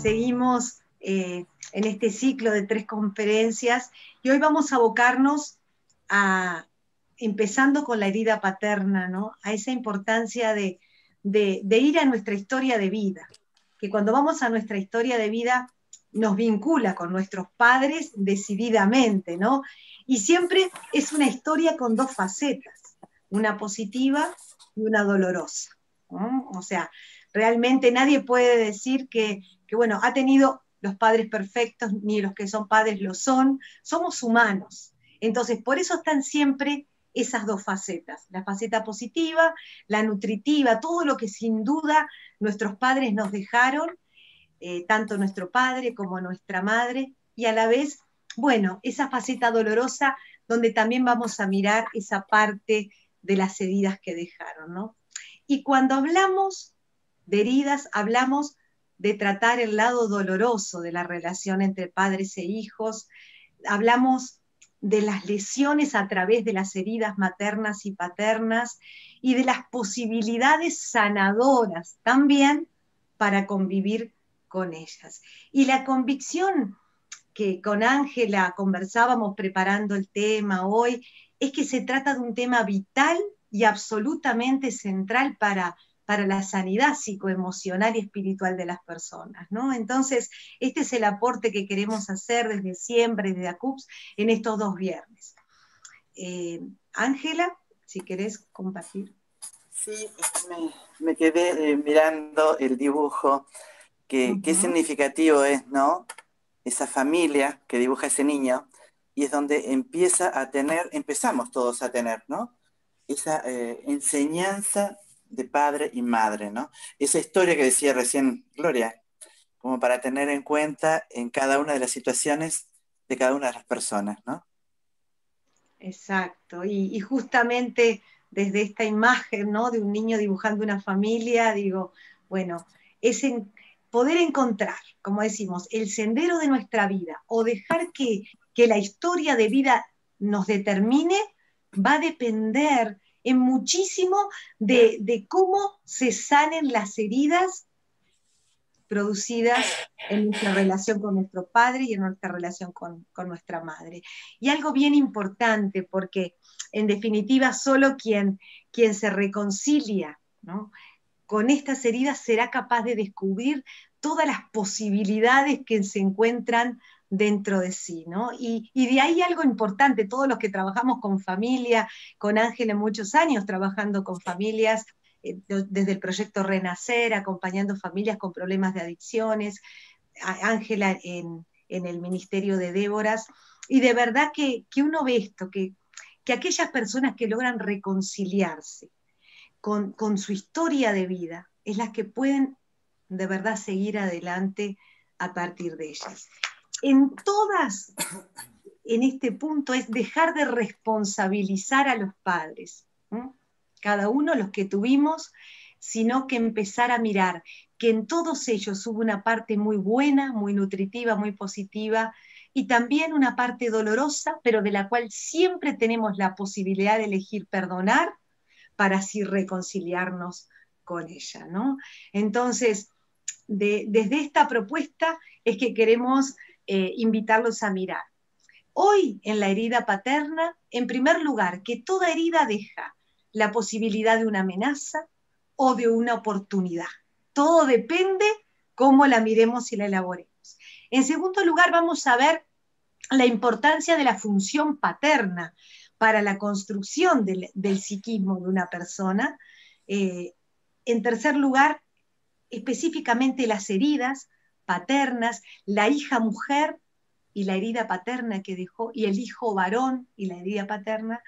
seguimos en este ciclo de 3 conferencias y hoy vamos a abocarnos empezando con la herida paterna, ¿no? A esa importancia de ir a nuestra historia de vida, que cuando vamos a nuestra historia de vida nos vincula con nuestros padres decididamente, ¿no? Y siempre es una historia con 2 facetas, una positiva y una dolorosa, ¿no? O sea, realmente nadie puede decir que bueno, ha tenido los padres perfectos, ni los que son padres lo son, somos humanos. Entonces, por eso están siempre esas 2 facetas, la faceta positiva, la nutritiva, todo lo que sin duda nuestros padres nos dejaron, tanto nuestro padre como nuestra madre, y a la vez, bueno, esa faceta dolorosa donde también vamos a mirar esa parte de las heridas que dejaron, ¿no? Y cuando hablamos de heridas, hablamos de tratar el lado doloroso de la relación entre padres e hijos, hablamos de las lesiones a través de las heridas maternas y paternas y de las posibilidades sanadoras también para convivir con ellas. Y la convicción que con Ángela conversábamos preparando el tema hoy es que se trata de un tema vital y absolutamente central para la sanidad psicoemocional y espiritual de las personas, ¿no? Entonces, este es el aporte que queremos hacer desde siempre, desde ACUPS, en estos 2 viernes. Ángela, si querés compartir. Sí, me quedé mirando el dibujo, qué significativo es, ¿no? Esa familia que dibuja ese niño, y es donde empezamos todos a tener, ¿no? Esa enseñanza de padre y madre, ¿no? Esa historia que decía recién Gloria, como para tener en cuenta en cada una de las situaciones de cada una de las personas, ¿no? Exacto, y justamente desde esta imagen, ¿no? De un niño dibujando una familia, digo, bueno, es poder encontrar, como decimos, el sendero de nuestra vida o dejar que la historia de vida nos determine, va a depender en muchísimo de cómo se sanen las heridas producidas en nuestra relación con nuestro padre y en nuestra relación con nuestra madre. Y algo bien importante, porque en definitiva solo quien se reconcilia, ¿no?, con estas heridas será capaz de descubrir todas las posibilidades que se encuentran dentro de sí, ¿no? Y de ahí algo importante, todos los que trabajamos con familia, con Ángela muchos años trabajando con familias, desde el proyecto Renacer, acompañando familias con problemas de adicciones, Ángela en el Ministerio de Déboras, y de verdad que uno ve esto, que aquellas personas que logran reconciliarse con su historia de vida es las que pueden de verdad seguir adelante a partir de ellas. En todas, en este punto, es dejar de responsabilizar a los padres, ¿no?, cada uno los que tuvimos, sino que empezar a mirar que en todos ellos hubo una parte muy buena, muy nutritiva, muy positiva, y también una parte dolorosa, pero de la cual siempre tenemos la posibilidad de elegir perdonar para así reconciliarnos con ella, ¿no? Entonces, desde esta propuesta es que queremos invitarlos a mirar. Hoy, en la herida paterna, en primer lugar, que toda herida deja la posibilidad de una amenaza o de una oportunidad. Todo depende cómo la miremos y la elaboremos. En segundo lugar, vamos a ver la importancia de la función paterna para la construcción del psiquismo de una persona. En tercer lugar, específicamente las heridas paternas, la hija mujer y la herida paterna que dejó, y el hijo varón y la herida paterna,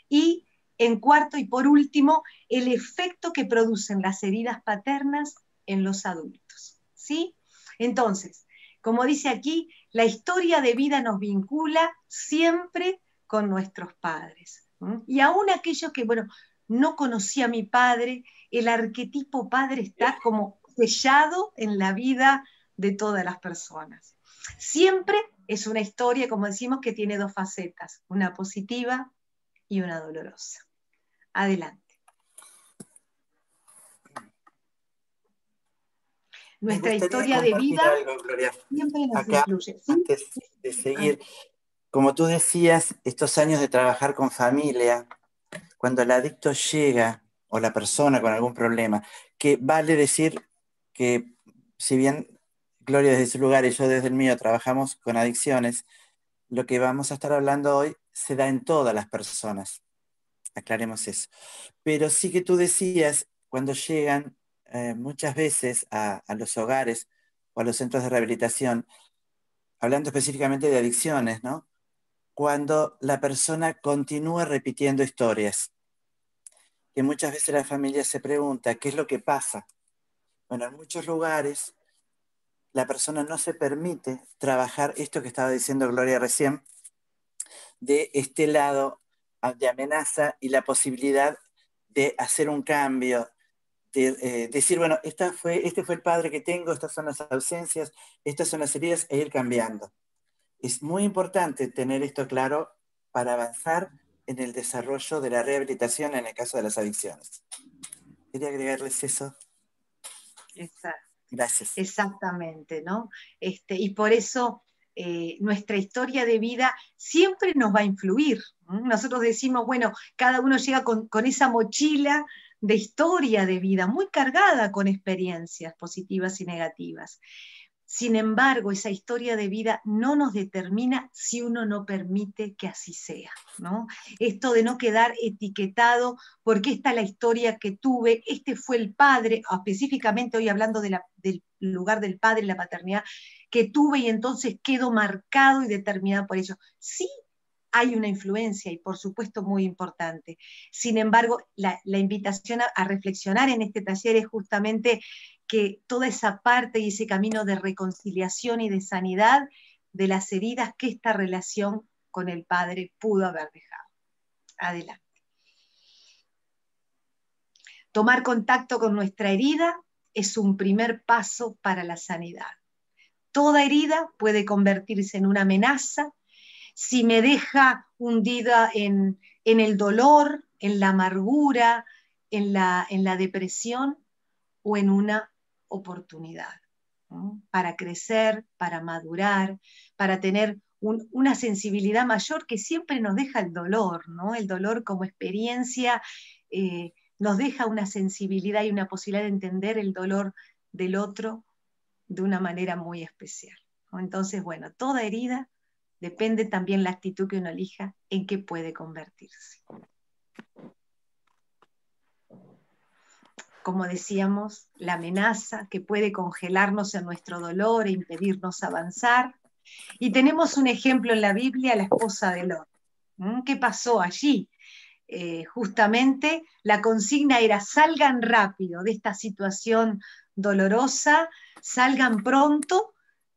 y en cuarto y por último, el efecto que producen las heridas paternas en los adultos, ¿sí? Entonces, como dice aquí, la historia de vida nos vincula siempre con nuestros padres, ¿sí? Y aún aquellos que, bueno, no conocí a mi padre, el arquetipo padre está como sellado en la vida de todas las personas. Siempre es una historia, como decimos, que tiene 2 facetas, una positiva y una dolorosa. Adelante. Me Nuestra gustaría historia de compartir vida algo, Gloria, siempre nos acá, influye, ¿sí? antes de Ah, seguir. Como tú decías, estos años de trabajar con familia, cuando el adicto llega, o la persona con algún problema, que vale decir que si bien Gloria desde su lugar y yo desde el mío trabajamos con adicciones, lo que vamos a estar hablando hoy se da en todas las personas. Aclaremos eso. Pero sí que tú decías, cuando llegan muchas veces a los hogares o a los centros de rehabilitación, hablando específicamente de adicciones, ¿no? Cuando la persona continúa repitiendo historias, que muchas veces la familia se pregunta, ¿qué es lo que pasa? Bueno, en muchos lugares la persona no se permite trabajar esto que estaba diciendo Gloria recién, de este lado de amenaza y la posibilidad de hacer un cambio, de decir, bueno, este fue el padre que tengo, estas son las ausencias, estas son las heridas, e ir cambiando. Es muy importante tener esto claro para avanzar en el desarrollo de la rehabilitación en el caso de las adicciones. Quería agregarles eso. exacto. Gracias. Exactamente, ¿no? Y por eso nuestra historia de vida siempre nos va a influir. Nosotros decimos, bueno, cada uno llega con esa mochila de historia de vida, muy cargada con experiencias positivas y negativas. Sin embargo, esa historia de vida no nos determina si uno no permite que así sea, ¿no? Esto de no quedar etiquetado porque esta es la historia que tuve, este fue el padre, específicamente hoy hablando del lugar del padre y la paternidad, que tuve y entonces quedo marcado y determinado por ello. Sí, hay una influencia y por supuesto muy importante. Sin embargo, la invitación a reflexionar en este taller es justamente que toda esa parte y ese camino de reconciliación y de sanidad de las heridas que esta relación con el padre pudo haber dejado. Adelante. Tomar contacto con nuestra herida es un primer paso para la sanidad. Toda herida puede convertirse en una amenaza si me deja hundida en el dolor, en la amargura, en la depresión o en una oportunidad, ¿no? Para crecer, para madurar, para tener una sensibilidad mayor que siempre nos deja el dolor, ¿no? El dolor como experiencia nos deja una sensibilidad y una posibilidad de entender el dolor del otro de una manera muy especial, ¿no? Entonces, bueno, toda herida depende también la actitud que uno elija en qué puede convertirse. Como decíamos, la amenaza que puede congelarnos en nuestro dolor e impedirnos avanzar. Y tenemos un ejemplo en la Biblia, la esposa de Lot. ¿Qué pasó allí? Justamente la consigna era salgan rápido de esta situación dolorosa, salgan pronto,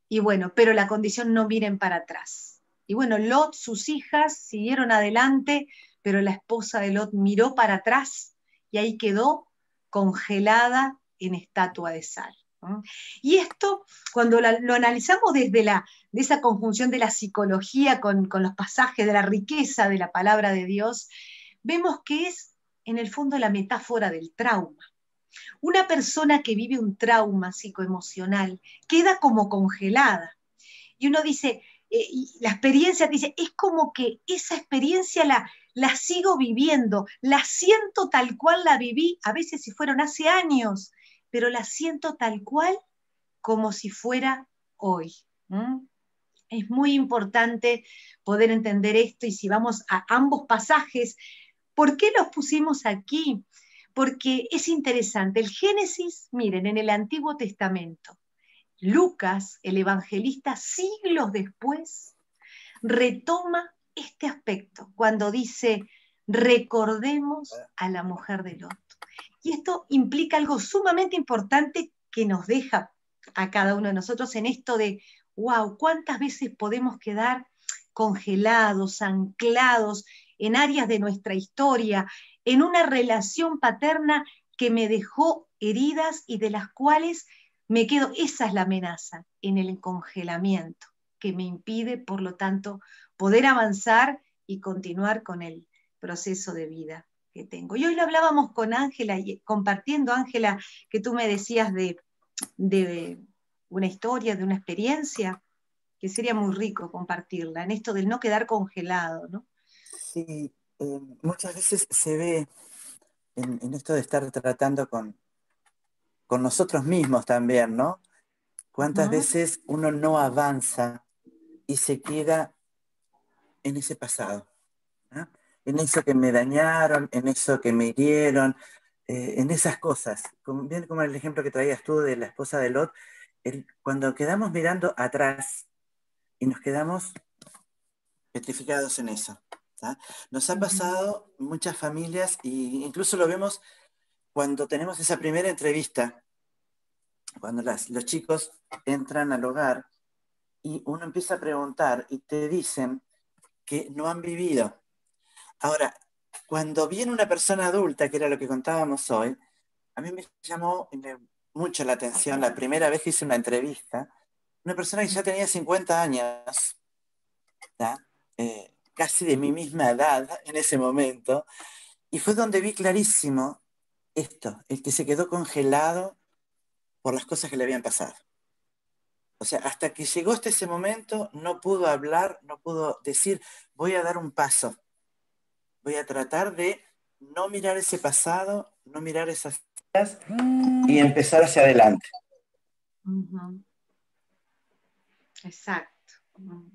y bueno, pero la condición no miren para atrás. Y bueno, Lot, sus hijas siguieron adelante, pero la esposa de Lot miró para atrás y ahí quedó congelada en estatua de sal. Y esto, cuando lo analizamos desde de esa conjunción de la psicología con los pasajes de la riqueza de la palabra de Dios, vemos que es en el fondo la metáfora del trauma. Una persona que vive un trauma psicoemocional queda como congelada. Y uno dice, y la experiencia te dice, es como que esa experiencia la sigo viviendo, la siento tal cual la viví, a veces si fueron hace años, pero la siento tal cual como si fuera hoy. Es muy importante poder entender esto y si vamos a ambos pasajes, ¿por qué los pusimos aquí? Porque es interesante. El Génesis, miren, en el Antiguo Testamento, Lucas, el evangelista, siglos después, retoma este aspecto cuando dice, recordemos a la mujer de Lot. Y esto implica algo sumamente importante que nos deja a cada uno de nosotros en esto de, wow, ¿cuántas veces podemos quedar congelados, anclados en áreas de nuestra historia, en una relación paterna que me dejó heridas y de las cuales me quedo? Esa es la amenaza, en el congelamiento, que me impide, por lo tanto, poder avanzar y continuar con el proceso de vida que tengo. Y hoy lo hablábamos con Ángela, compartiendo, Ángela, que tú me decías de de una historia, de una experiencia, que sería muy rico compartirla, en esto del no quedar congelado, ¿no? Sí, muchas veces se ve en esto de estar tratando con nosotros mismos también, ¿no? Cuántas Ujú, veces uno no avanza y se queda en ese pasado, ¿no? En eso que me dañaron, en eso que me hirieron, en esas cosas. Bien como el ejemplo que traías tú de la esposa de Lot, cuando quedamos mirando atrás y nos quedamos petrificados en eso. ¿Tá? Nos ha ujú, pasado muchas familias, e incluso lo vemos cuando tenemos esa primera entrevista, cuando los chicos entran al hogar y uno empieza a preguntar y te dicen que no han vivido. Ahora, cuando viene una persona adulta, que era lo que contábamos hoy, a mí me llamó mucho la atención la primera vez que hice una entrevista, una persona que ya tenía 50 años, ¿tá? Casi de mi misma edad en ese momento, y fue donde vi clarísimo esto, el que se quedó congelado por las cosas que le habían pasado. O sea, hasta que llegó hasta ese momento, no pudo hablar, no pudo decir, voy a dar un paso, voy a tratar de no mirar ese pasado, no mirar esas cosas y empezar hacia adelante. ujú. Exacto. Ujú.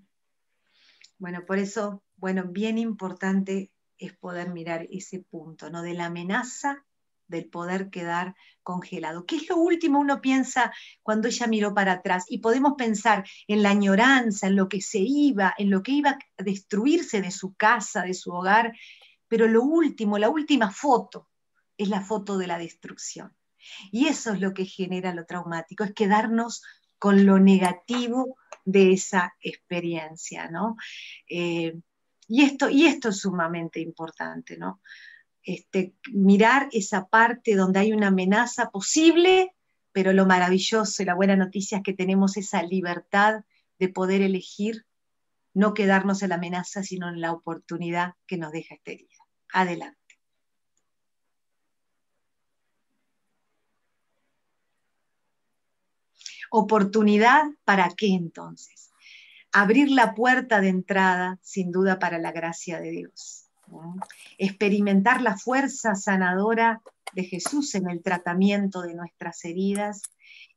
Bueno, por eso, bueno, bien importante es poder mirar ese punto, ¿no? De la amenaza del poder quedar congelado. ¿Qué es lo último uno piensa cuando ella miró para atrás? Y podemos pensar en la añoranza, en lo que se iba, en lo que iba a destruirse de su casa, de su hogar, pero lo último, la última foto, es la foto de la destrucción. Y eso es lo que genera lo traumático, es quedarnos con lo negativo de esa experiencia, ¿no? Eh, y esto es sumamente importante, ¿no? Mirar esa parte donde hay una amenaza posible, pero lo maravilloso y la buena noticia es que tenemos esa libertad de poder elegir no quedarnos en la amenaza, sino en la oportunidad que nos deja esta herida. Adelante. ¿Oportunidad para qué entonces? Abrir la puerta de entrada, sin duda, para la gracia de Dios. ¿No? Experimentar la fuerza sanadora de Jesús en el tratamiento de nuestras heridas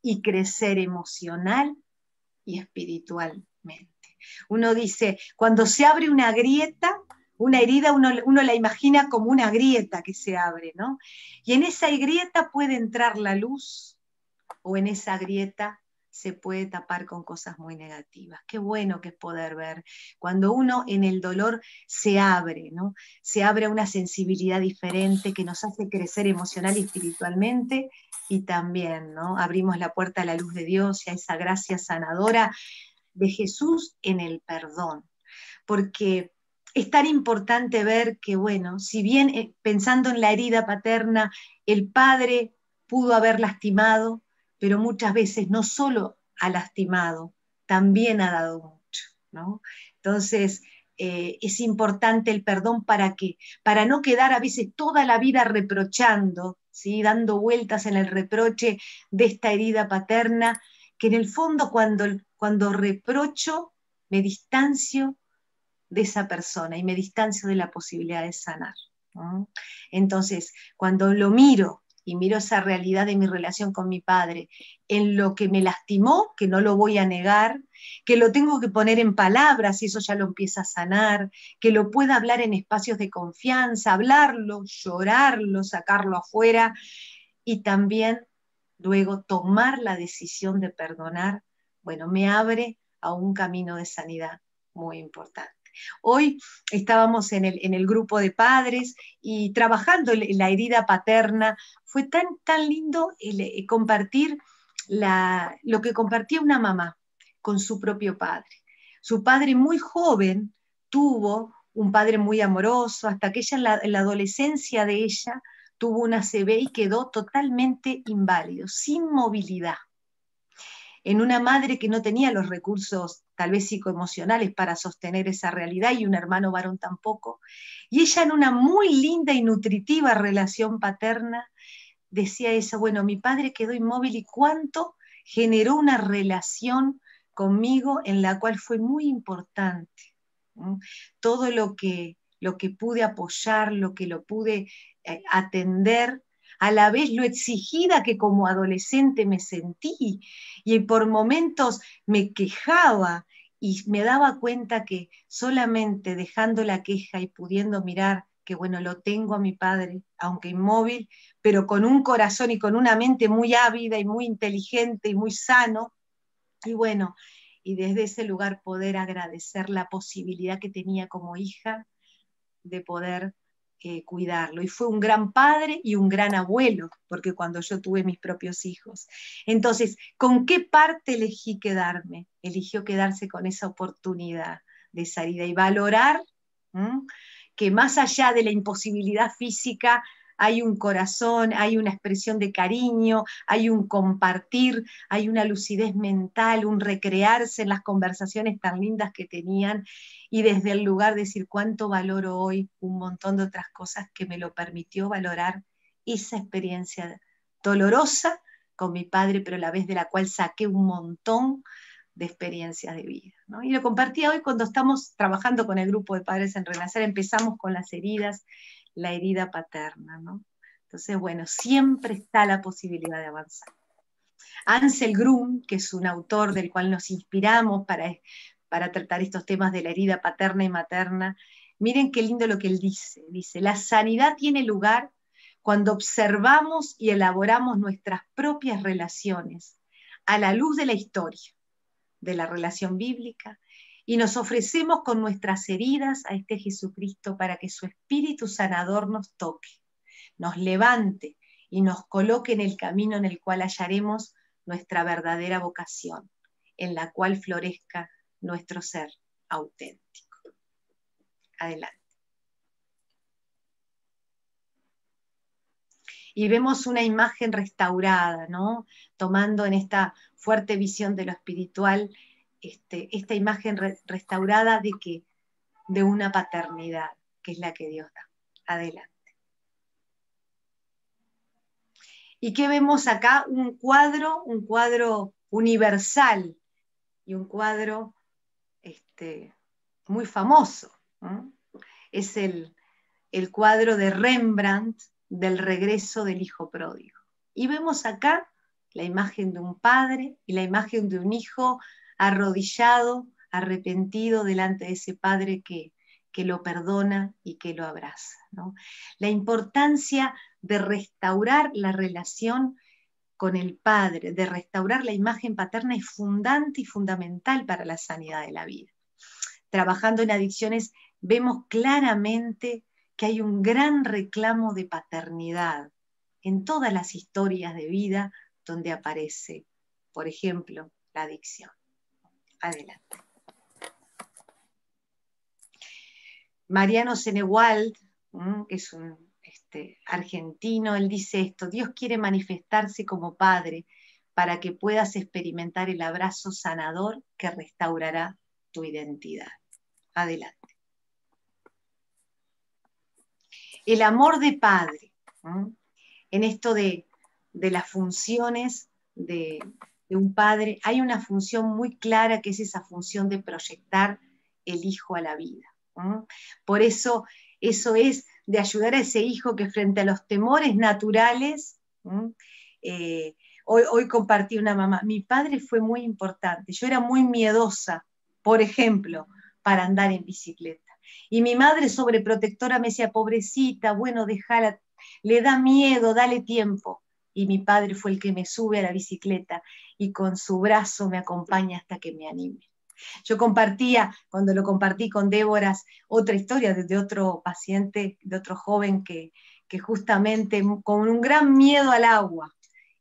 y crecer emocional y espiritualmente. Uno dice, cuando se abre una grieta, una herida, uno la imagina como una grieta que se abre, ¿no? Y en esa grieta puede entrar la luz o en esa grieta se puede tapar con cosas muy negativas. Qué bueno que es poder ver cuando uno en el dolor se abre, ¿no? Se abre a una sensibilidad diferente que nos hace crecer emocional y espiritualmente y también, ¿no? Abrimos la puerta a la luz de Dios y a esa gracia sanadora de Jesús en el perdón. Porque es tan importante ver que, bueno, si bien pensando en la herida paterna, el padre pudo haber lastimado, pero muchas veces no solo ha lastimado, también ha dado mucho, ¿no? Entonces, es importante el perdón para qué, para no quedar a veces toda la vida reprochando, ¿sí? Dando vueltas en el reproche de esta herida paterna, que en el fondo cuando reprocho, me distancio de esa persona y me distancio de la posibilidad de sanar, ¿no? Entonces, cuando lo miro y miro esa realidad de mi relación con mi padre, en lo que me lastimó, que no lo voy a negar, que lo tengo que poner en palabras y eso ya lo empieza a sanar, que lo pueda hablar en espacios de confianza, hablarlo, llorarlo, sacarlo afuera y también luego tomar la decisión de perdonar, bueno, me abre a un camino de sanidad muy importante. Hoy estábamos en el grupo de padres y trabajando la herida paterna. Fue tan lindo compartir lo que compartía una mamá con su propio padre. Su padre muy joven tuvo un padre muy amoroso, hasta que ella en la adolescencia de ella tuvo una ACV y quedó totalmente inválido, sin movilidad en una madre que no tenía los recursos tal vez psicoemocionales para sostener esa realidad y un hermano varón tampoco. Y ella en una muy linda y nutritiva relación paterna decía ella, bueno, mi padre quedó inmóvil y cuánto generó una relación conmigo en la cual fue muy importante. ¿No? Todo lo que pude apoyar, lo que lo pude atender, a la vez lo exigida que como adolescente me sentí, y por momentos me quejaba y me daba cuenta que solamente dejando la queja y pudiendo mirar que bueno, lo tengo a mi padre, aunque inmóvil, pero con un corazón y con una mente muy ávida y muy inteligente y muy sano, y bueno, y desde ese lugar poder agradecer la posibilidad que tenía como hija de poder cuidarlo. Y fue un gran padre y un gran abuelo, porque cuando yo tuve mis propios hijos. Entonces, ¿con qué parte elegí quedarme? Eligió quedarse con esa oportunidad de salida y valorar que más allá de la imposibilidad física, hay un corazón, hay una expresión de cariño, hay un compartir, hay una lucidez mental, un recrearse en las conversaciones tan lindas que tenían, y desde el lugar decir cuánto valoro hoy un montón de otras cosas que me lo permitió valorar esa experiencia dolorosa con mi padre, pero a la vez de la cual saqué un montón de experiencias de vida, ¿no? Y lo compartía hoy cuando estamos trabajando con el grupo de Padres en Renacer, empezamos con las heridas, la herida paterna, ¿no? Entonces, bueno, siempre está la posibilidad de avanzar. Ansel Grum, que es un autor del cual nos inspiramos para tratar estos temas de la herida paterna y materna, miren qué lindo lo que él dice. Dice, la sanidad tiene lugar cuando observamos y elaboramos nuestras propias relaciones a la luz de la historia, de la relación bíblica, y nos ofrecemos con nuestras heridas a este Jesucristo para que su espíritu sanador nos toque, nos levante y nos coloque en el camino en el cual hallaremos nuestra verdadera vocación, en la cual florezca nuestro ser auténtico. Adelante. Y vemos una imagen restaurada, ¿no? Tomando en esta fuerte visión de lo espiritual, esta imagen restaurada de que de una paternidad, que es la que Dios da. Adelante. ¿Y qué vemos acá? Un cuadro universal y un cuadro muy famoso, ¿no? Es el cuadro de Rembrandt del regreso del hijo pródigo. Y vemos acá la imagen de un padre y la imagen de un hijo arrodillado, arrepentido delante de ese padre que lo perdona y que lo abraza, ¿no? La importancia de restaurar la relación con el padre, de restaurar la imagen paterna es fundante y fundamental para la sanidad de la vida. Trabajando en adicciones vemos claramente que hay un gran reclamo de paternidad en todas las historias de vida donde aparece, por ejemplo, la adicción. Adelante. Mariano Senewald, que es un argentino, él dice esto: Dios quiere manifestarse como padre para que puedas experimentar el abrazo sanador que restaurará tu identidad. Adelante. El amor de padre, en esto de las funciones de un padre, hay una función muy clara que es esa función de proyectar el hijo a la vida. Por eso es de ayudar a ese hijo que frente a los temores naturales, hoy compartí una mamá, mi padre fue muy importante, yo era muy miedosa, por ejemplo, para andar en bicicleta. Y mi madre sobreprotectora me decía, pobrecita, bueno, déjala, le da miedo, dale tiempo. Y mi padre fue el que me sube a la bicicleta y con su brazo me acompaña hasta que me anime. Yo compartía, cuando lo compartí con Débora, otra historia de otro paciente, de otro joven que justamente con un gran miedo al agua,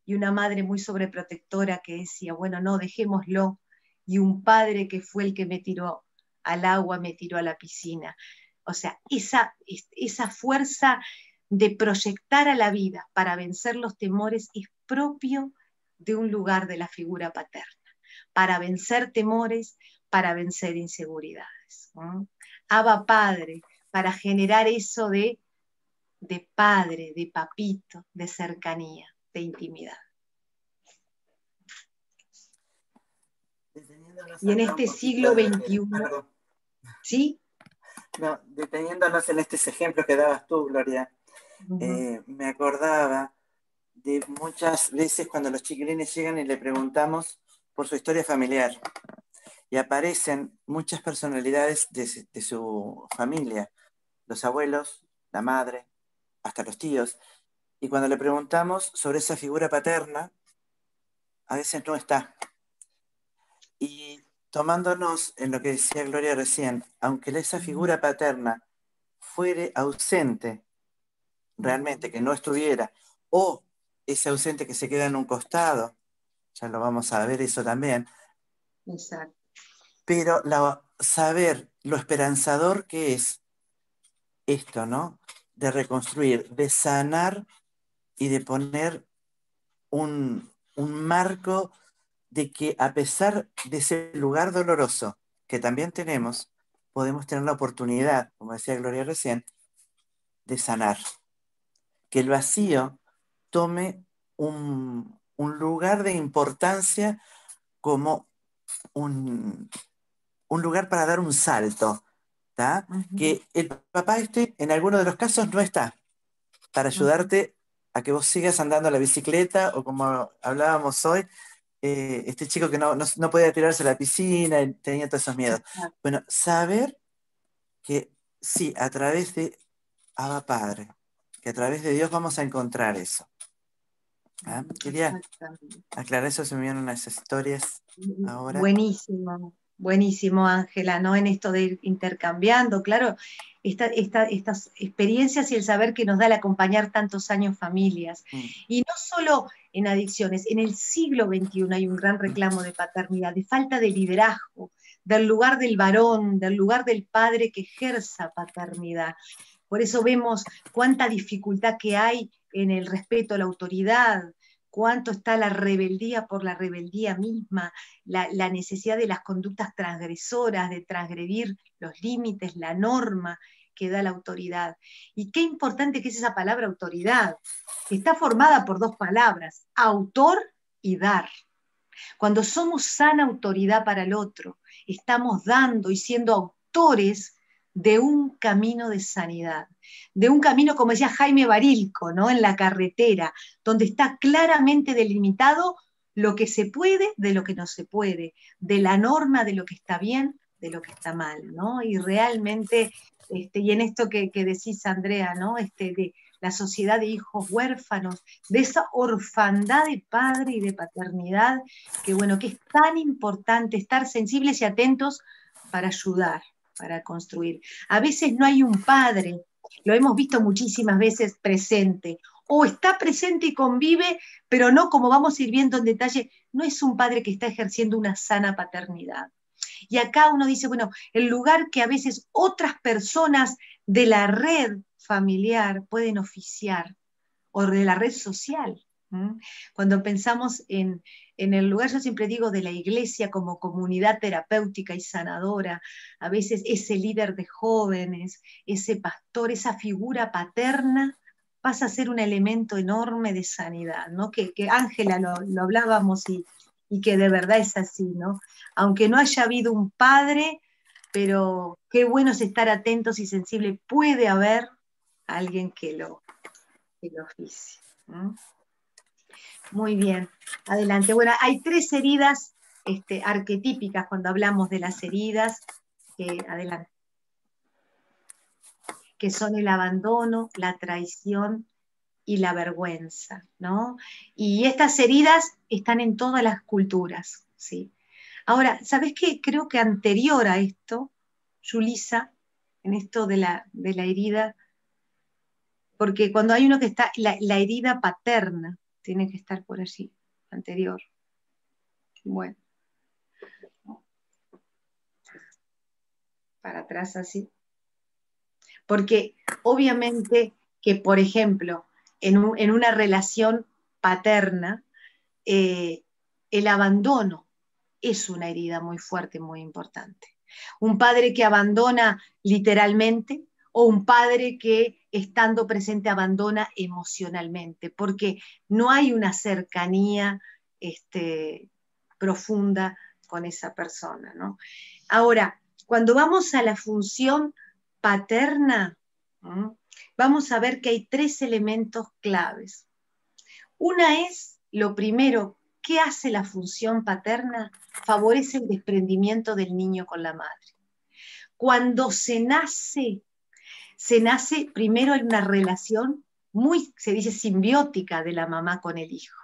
y una madre muy sobreprotectora que decía, bueno, no, dejémoslo, y un padre que fue el que me tiró al agua, me tiró a la piscina. O sea, esa fuerza de proyectar a la vida para vencer los temores es propio de un lugar de la figura paterna, para vencer temores, para vencer inseguridades. Abba Padre, para generar eso de de padre, de papito, de cercanía, de intimidad. Deteniéndonos Y en acá un este poquito, siglo XXI, ¿sí? no, deteniéndonos en estos ejemplos que dabas tú, Gloria, me acordaba de muchas veces cuando los chiquilines llegan y le preguntamos por su historia familiar y aparecen muchas personalidades de su familia, los abuelos, la madre, hasta los tíos, y cuando le preguntamos sobre esa figura paterna, a veces no está. Y tomándonos en lo que decía Gloria recién, aunque esa figura paterna fuere ausente, realmente que no estuviera, o ese ausente que se queda en un costado, ya lo vamos a ver eso también, Exacto. pero saber lo esperanzador que es esto, ¿no? De reconstruir, de sanar y de poner un marco de que a pesar de ese lugar doloroso que también tenemos, podemos tener la oportunidad, como decía Gloria recién, de sanar. Que el vacío tome un lugar de importancia como un lugar para dar un salto, ¿tá? Que el papá en alguno de los casos no está para ayudarte a que vos sigas andando a la bicicleta o como hablábamos hoy, este chico que no podía tirarse a la piscina y tenía todos esos miedos. Bueno, saber que sí, a través de Abba Padre, que a través de Dios vamos a encontrar eso. ¿Ah? Quería aclarar eso, se me vienen unas historias ahora. Buenísimo, buenísimo, Ángela, ¿no? En esto de ir intercambiando, claro, estas experiencias y el saber que nos da el acompañar tantos años familias. Y no solo en adicciones, en el siglo XXI hay un gran reclamo de paternidad, de falta de liderazgo, del lugar del varón, del lugar del padre que ejerza paternidad. Por eso vemos cuánta dificultad que hay en el respeto a la autoridad, cuánto está la rebeldía por la rebeldía misma, la necesidad de las conductas transgresoras, de transgredir los límites, la norma que da la autoridad. Y qué importante que es esa palabra autoridad, que está formada por dos palabras, autor y dar. Cuando somos sana autoridad para el otro, estamos dando y siendo autores de un camino de sanidad, de un camino, como decía Jaime Barilco, ¿no? En la carretera, donde está claramente delimitado lo que se puede de lo que no se puede, de la norma de lo que está bien, de lo que está mal, ¿no? Y realmente, y en esto que decís, Andrea, ¿no? De la sociedad de hijos huérfanos, de esa orfandad de padre y de paternidad, que bueno, que es tan importante estar sensibles y atentos para ayudar, para construir. A veces no hay un padre, lo hemos visto muchísimas veces presente, o está presente y convive, pero no, como vamos a ir viendo en detalle, no es un padre que está ejerciendo una sana paternidad. Y acá uno dice, bueno, el lugar que a veces otras personas de la red familiar pueden oficiar, o de la red social. Cuando pensamos en el lugar, yo siempre digo, de la iglesia como comunidad terapéutica y sanadora, a veces ese líder de jóvenes, ese pastor, esa figura paterna, pasa a ser un elemento enorme de sanidad, ¿no? Que Ángela lo hablábamos y que de verdad es así, ¿no? Aunque no haya habido un padre, pero qué bueno es estar atentos y sensibles, puede haber alguien que lo oficie. Muy bien, adelante. Bueno, hay tres heridas arquetípicas cuando hablamos de las heridas, adelante, que son el abandono, la traición y la vergüenza, ¿no? Y estas heridas están en todas las culturas, ¿sí? Ahora, ¿sabés qué? Creo que anterior a esto, Yulisa, en esto de la herida, porque cuando hay uno que está, la herida paterna, tiene que estar por allí, anterior. Bueno, para atrás así. Porque obviamente que, por ejemplo, en una relación paterna, el abandono es una herida muy fuerte, muy importante. Un padre que abandona literalmente, o un padre que estando presente abandona emocionalmente, porque no hay una cercanía profunda con esa persona, ¿no? Ahora, cuando vamos a la función paterna, ¿no?, vamos a ver que hay 3 elementos claves. Una es, lo primero, ¿qué hace la función paterna? Favorece el desprendimiento del niño con la madre. Cuando se nace primero en una relación muy, se dice, simbiótica de la mamá con el hijo.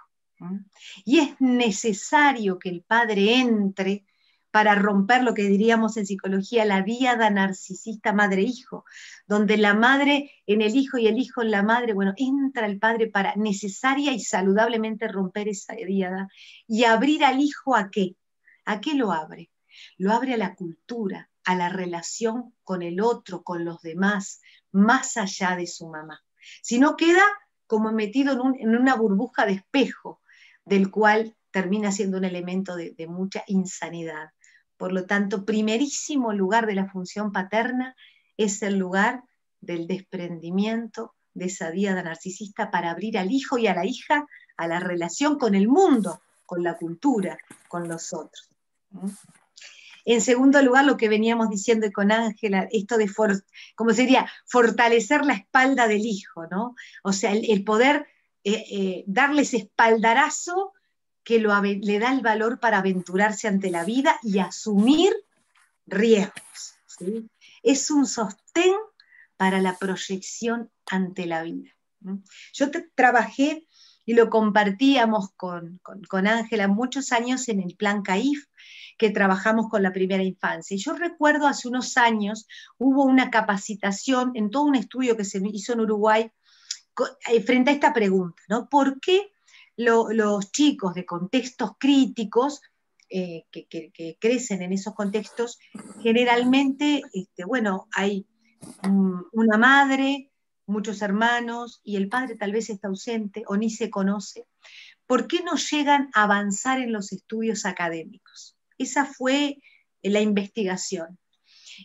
Y es necesario que el padre entre para romper lo que diríamos en psicología la díada narcisista madre-hijo, donde la madre en el hijo y el hijo en la madre, bueno, entra el padre para necesaria y saludablemente romper esa díada y abrir al hijo ¿a qué? ¿A qué lo abre? Lo abre a la cultura, a la relación con el otro, con los demás, más allá de su mamá. Si no queda como metido en una burbuja de espejo, del cual termina siendo un elemento de mucha insanidad. Por lo tanto, primerísimo lugar de la función paterna es el lugar del desprendimiento de esa díada narcisista para abrir al hijo y a la hija a la relación con el mundo, con la cultura, con los otros. En segundo lugar, lo que veníamos diciendo con Ángela, esto de, como sería, fortalecer la espalda del hijo, ¿no? O sea, el poder darle ese espaldarazo que le da el valor para aventurarse ante la vida y asumir riesgos, ¿sí? Es un sostén para la proyección ante la vida. Yo trabajé y lo compartíamos con Ángela muchos años en el plan CAIF, que trabajamos con la primera infancia. Y yo recuerdo hace unos años hubo una capacitación en todo un estudio que se hizo en Uruguay frente a esta pregunta, ¿no? ¿Por qué los chicos de contextos críticos que crecen en esos contextos, generalmente, bueno, hay una madre, muchos hermanos, y el padre tal vez está ausente o ni se conoce? ¿Por qué no llegan a avanzar en los estudios académicos? Esa fue la investigación.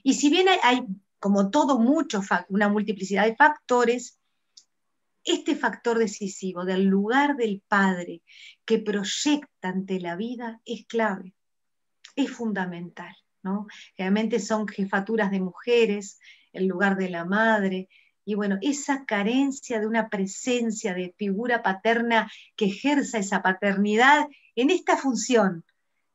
Y si bien hay como todo, una multiplicidad de factores, este factor decisivo del lugar del padre que proyecta ante la vida es clave, es fundamental, ¿no? Realmente son jefaturas de mujeres, el lugar de la madre, y bueno, esa carencia de una presencia de figura paterna que ejerza esa paternidad en esta función,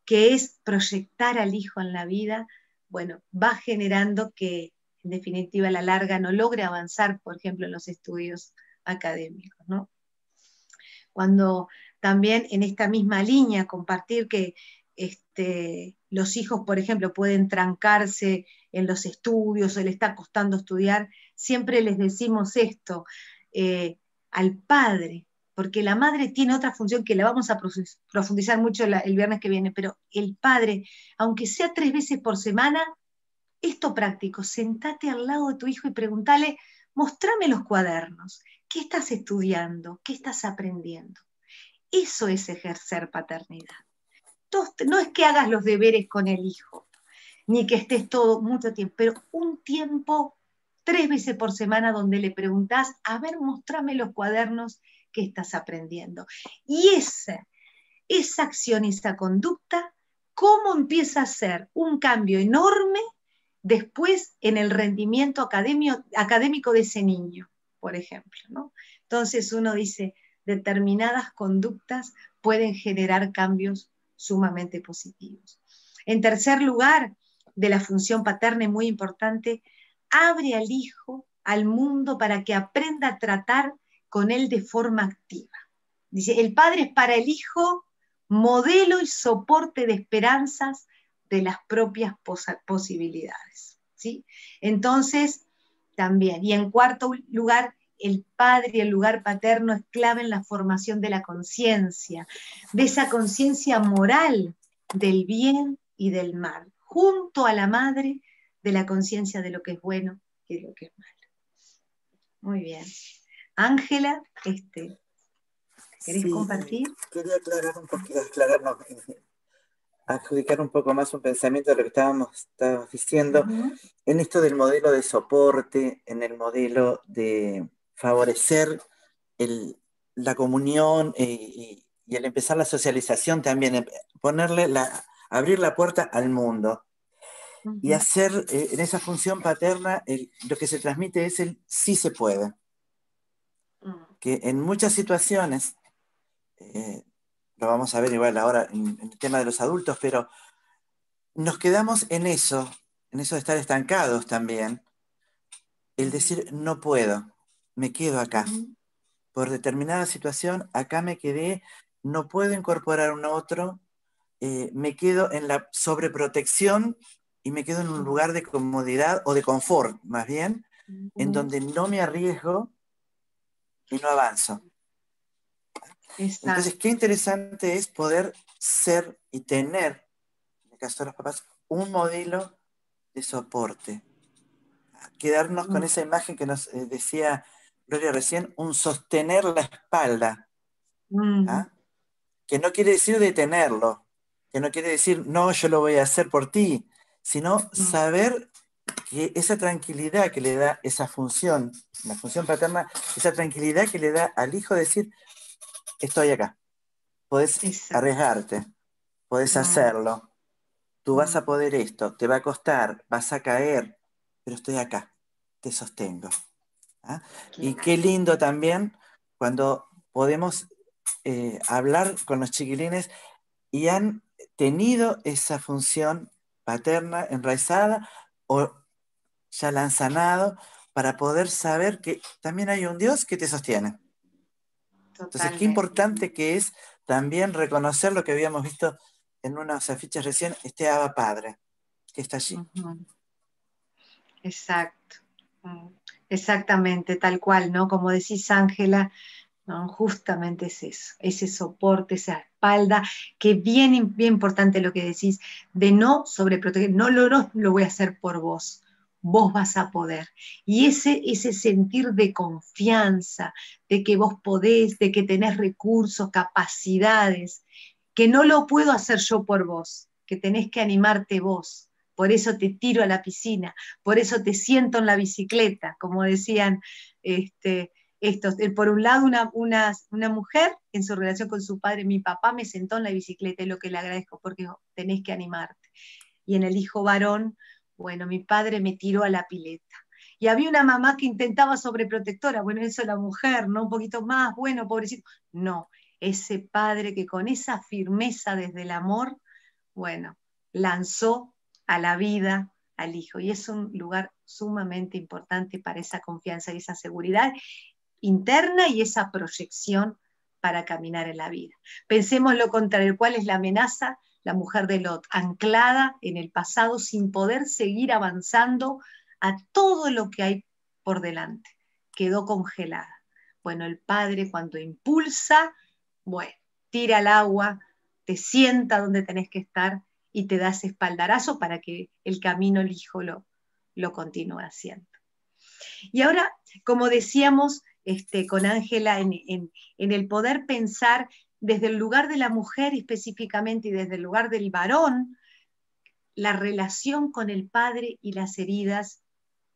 que es proyectar al hijo en la vida, bueno, va generando que, en definitiva, a la larga no logre avanzar, por ejemplo, en los estudios académicos, ¿no? Cuando también en esta misma línea compartir que los hijos, por ejemplo, pueden trancarse en los estudios o le está costando estudiar, siempre les decimos esto al padre, porque la madre tiene otra función que la vamos a profundizar mucho el viernes que viene, pero el padre, aunque sea 3 veces por semana, esto práctico, sentate al lado de tu hijo y preguntale, mostrame los cuadernos, ¿qué estás estudiando? ¿Qué estás aprendiendo? Eso es ejercer paternidad. No es que hagas los deberes con el hijo, ni que estés todo mucho tiempo, pero un tiempo 3 veces por semana donde le preguntás, a ver, mostrame los cuadernos que estás aprendiendo. Y esa acción y esa conducta, ¿cómo empieza a ser un cambio enorme después en el rendimiento académico de ese niño, por ejemplo, ¿no? Entonces uno dice, determinadas conductas pueden generar cambios sumamente positivos. En tercer lugar, de la función paterna es muy importante, abre al hijo al mundo para que aprenda a tratar con él de forma activa. Dice, el padre es para el hijo modelo y soporte de esperanzas de las propias posibilidades, ¿sí? Entonces, también, y en cuarto lugar, el padre y el lugar paterno es clave en la formación de la conciencia, de esa conciencia moral del bien y del mal, junto a la madre de la conciencia de lo que es bueno y de lo que es malo. Muy bien. Ángela, ¿querés compartir? Quería aclarar un poquito, aclarar, no, adjudicar un poco más un pensamiento a lo que estábamos diciendo, Ujú, en esto del modelo de soporte, en el modelo de favorecer la comunión y el empezar la socialización también, abrir la puerta al mundo y ujú, hacer en esa función paterna lo que se transmite es el sí se puede, mm, que en muchas situaciones, eh, lo vamos a ver igual ahora en el tema de los adultos, pero nos quedamos en eso de estar estancados también, el mm, decir no puedo, me quedo acá. ujú, Por determinada situación, acá me quedé, no puedo incorporar un otro, me quedo en la sobreprotección y me quedo en un lugar de comodidad o de confort, más bien, en ujú. donde no me arriesgo y no avanzo. Entonces, qué Exacto. interesante es poder ser y tener, en el caso de los papás, un modelo de soporte. Quedarnos con Mm, esa imagen que nos decía Gloria recién, un sostener la espalda, mm, ¿ah? Que no quiere decir detenerlo, que no quiere decir, no, yo lo voy a hacer por ti, sino mm. saber que esa tranquilidad que le da esa función, la función paterna, esa tranquilidad que le da al hijo decir, estoy acá, podés Exacto. arriesgarte, podés Mm, hacerlo, tú vas a mm. poder esto, te va a costar, vas a caer, pero estoy acá, te sostengo. ¿Ah? Y Claro. qué lindo también cuando podemos hablar con los chiquilines y han tenido esa función paterna enraizada o ya la han sanado para poder saber que también hay un Dios que te sostiene. Entonces, qué Totalmente. importante que es también reconocer lo que habíamos visto en unas afiches recién, este Abba Padre, que está allí. Ujú. Exacto. Mm. Exactamente, tal cual, ¿no? Como decís, Ángela, ¿no? Justamente es eso, ese soporte, esa espalda, que bien, bien importante lo que decís, de no sobreproteger, no lo voy a hacer por vos vas a poder. Y ese sentir de confianza, de que vos podés, de que tenés recursos, capacidades, que no lo puedo hacer yo por vos, que tenés que animarte vos. Por eso te tiro a la piscina, por eso te siento en la bicicleta, como decían por un lado, una mujer en su relación con su padre, mi papá me sentó en la bicicleta, es lo que le agradezco, porque tenés que animarte. Y en el hijo varón, bueno, mi padre me tiró a la pileta. Y había una mamá que intentaba sobreprotectora, bueno, eso la mujer, ¿no? Un poquito más, bueno, pobrecito. No, ese padre que con esa firmeza desde el amor, bueno, lanzó a la vida al hijo. Y es un lugar sumamente importante para esa confianza y esa seguridad interna y esa proyección para caminar en la vida. Pensemos lo contrario, ¿cuál es la amenaza? La mujer de Lot, anclada en el pasado sin poder seguir avanzando a todo lo que hay por delante. Quedó congelada. Bueno, el padre cuando impulsa, bueno, tira al agua, te sienta donde tenés que estar y te das espaldarazo para que el camino el hijo lo continúe haciendo. Y ahora, como decíamos con Ángela, en el poder pensar desde el lugar de la mujer específicamente y desde el lugar del varón, la relación con el padre y las heridas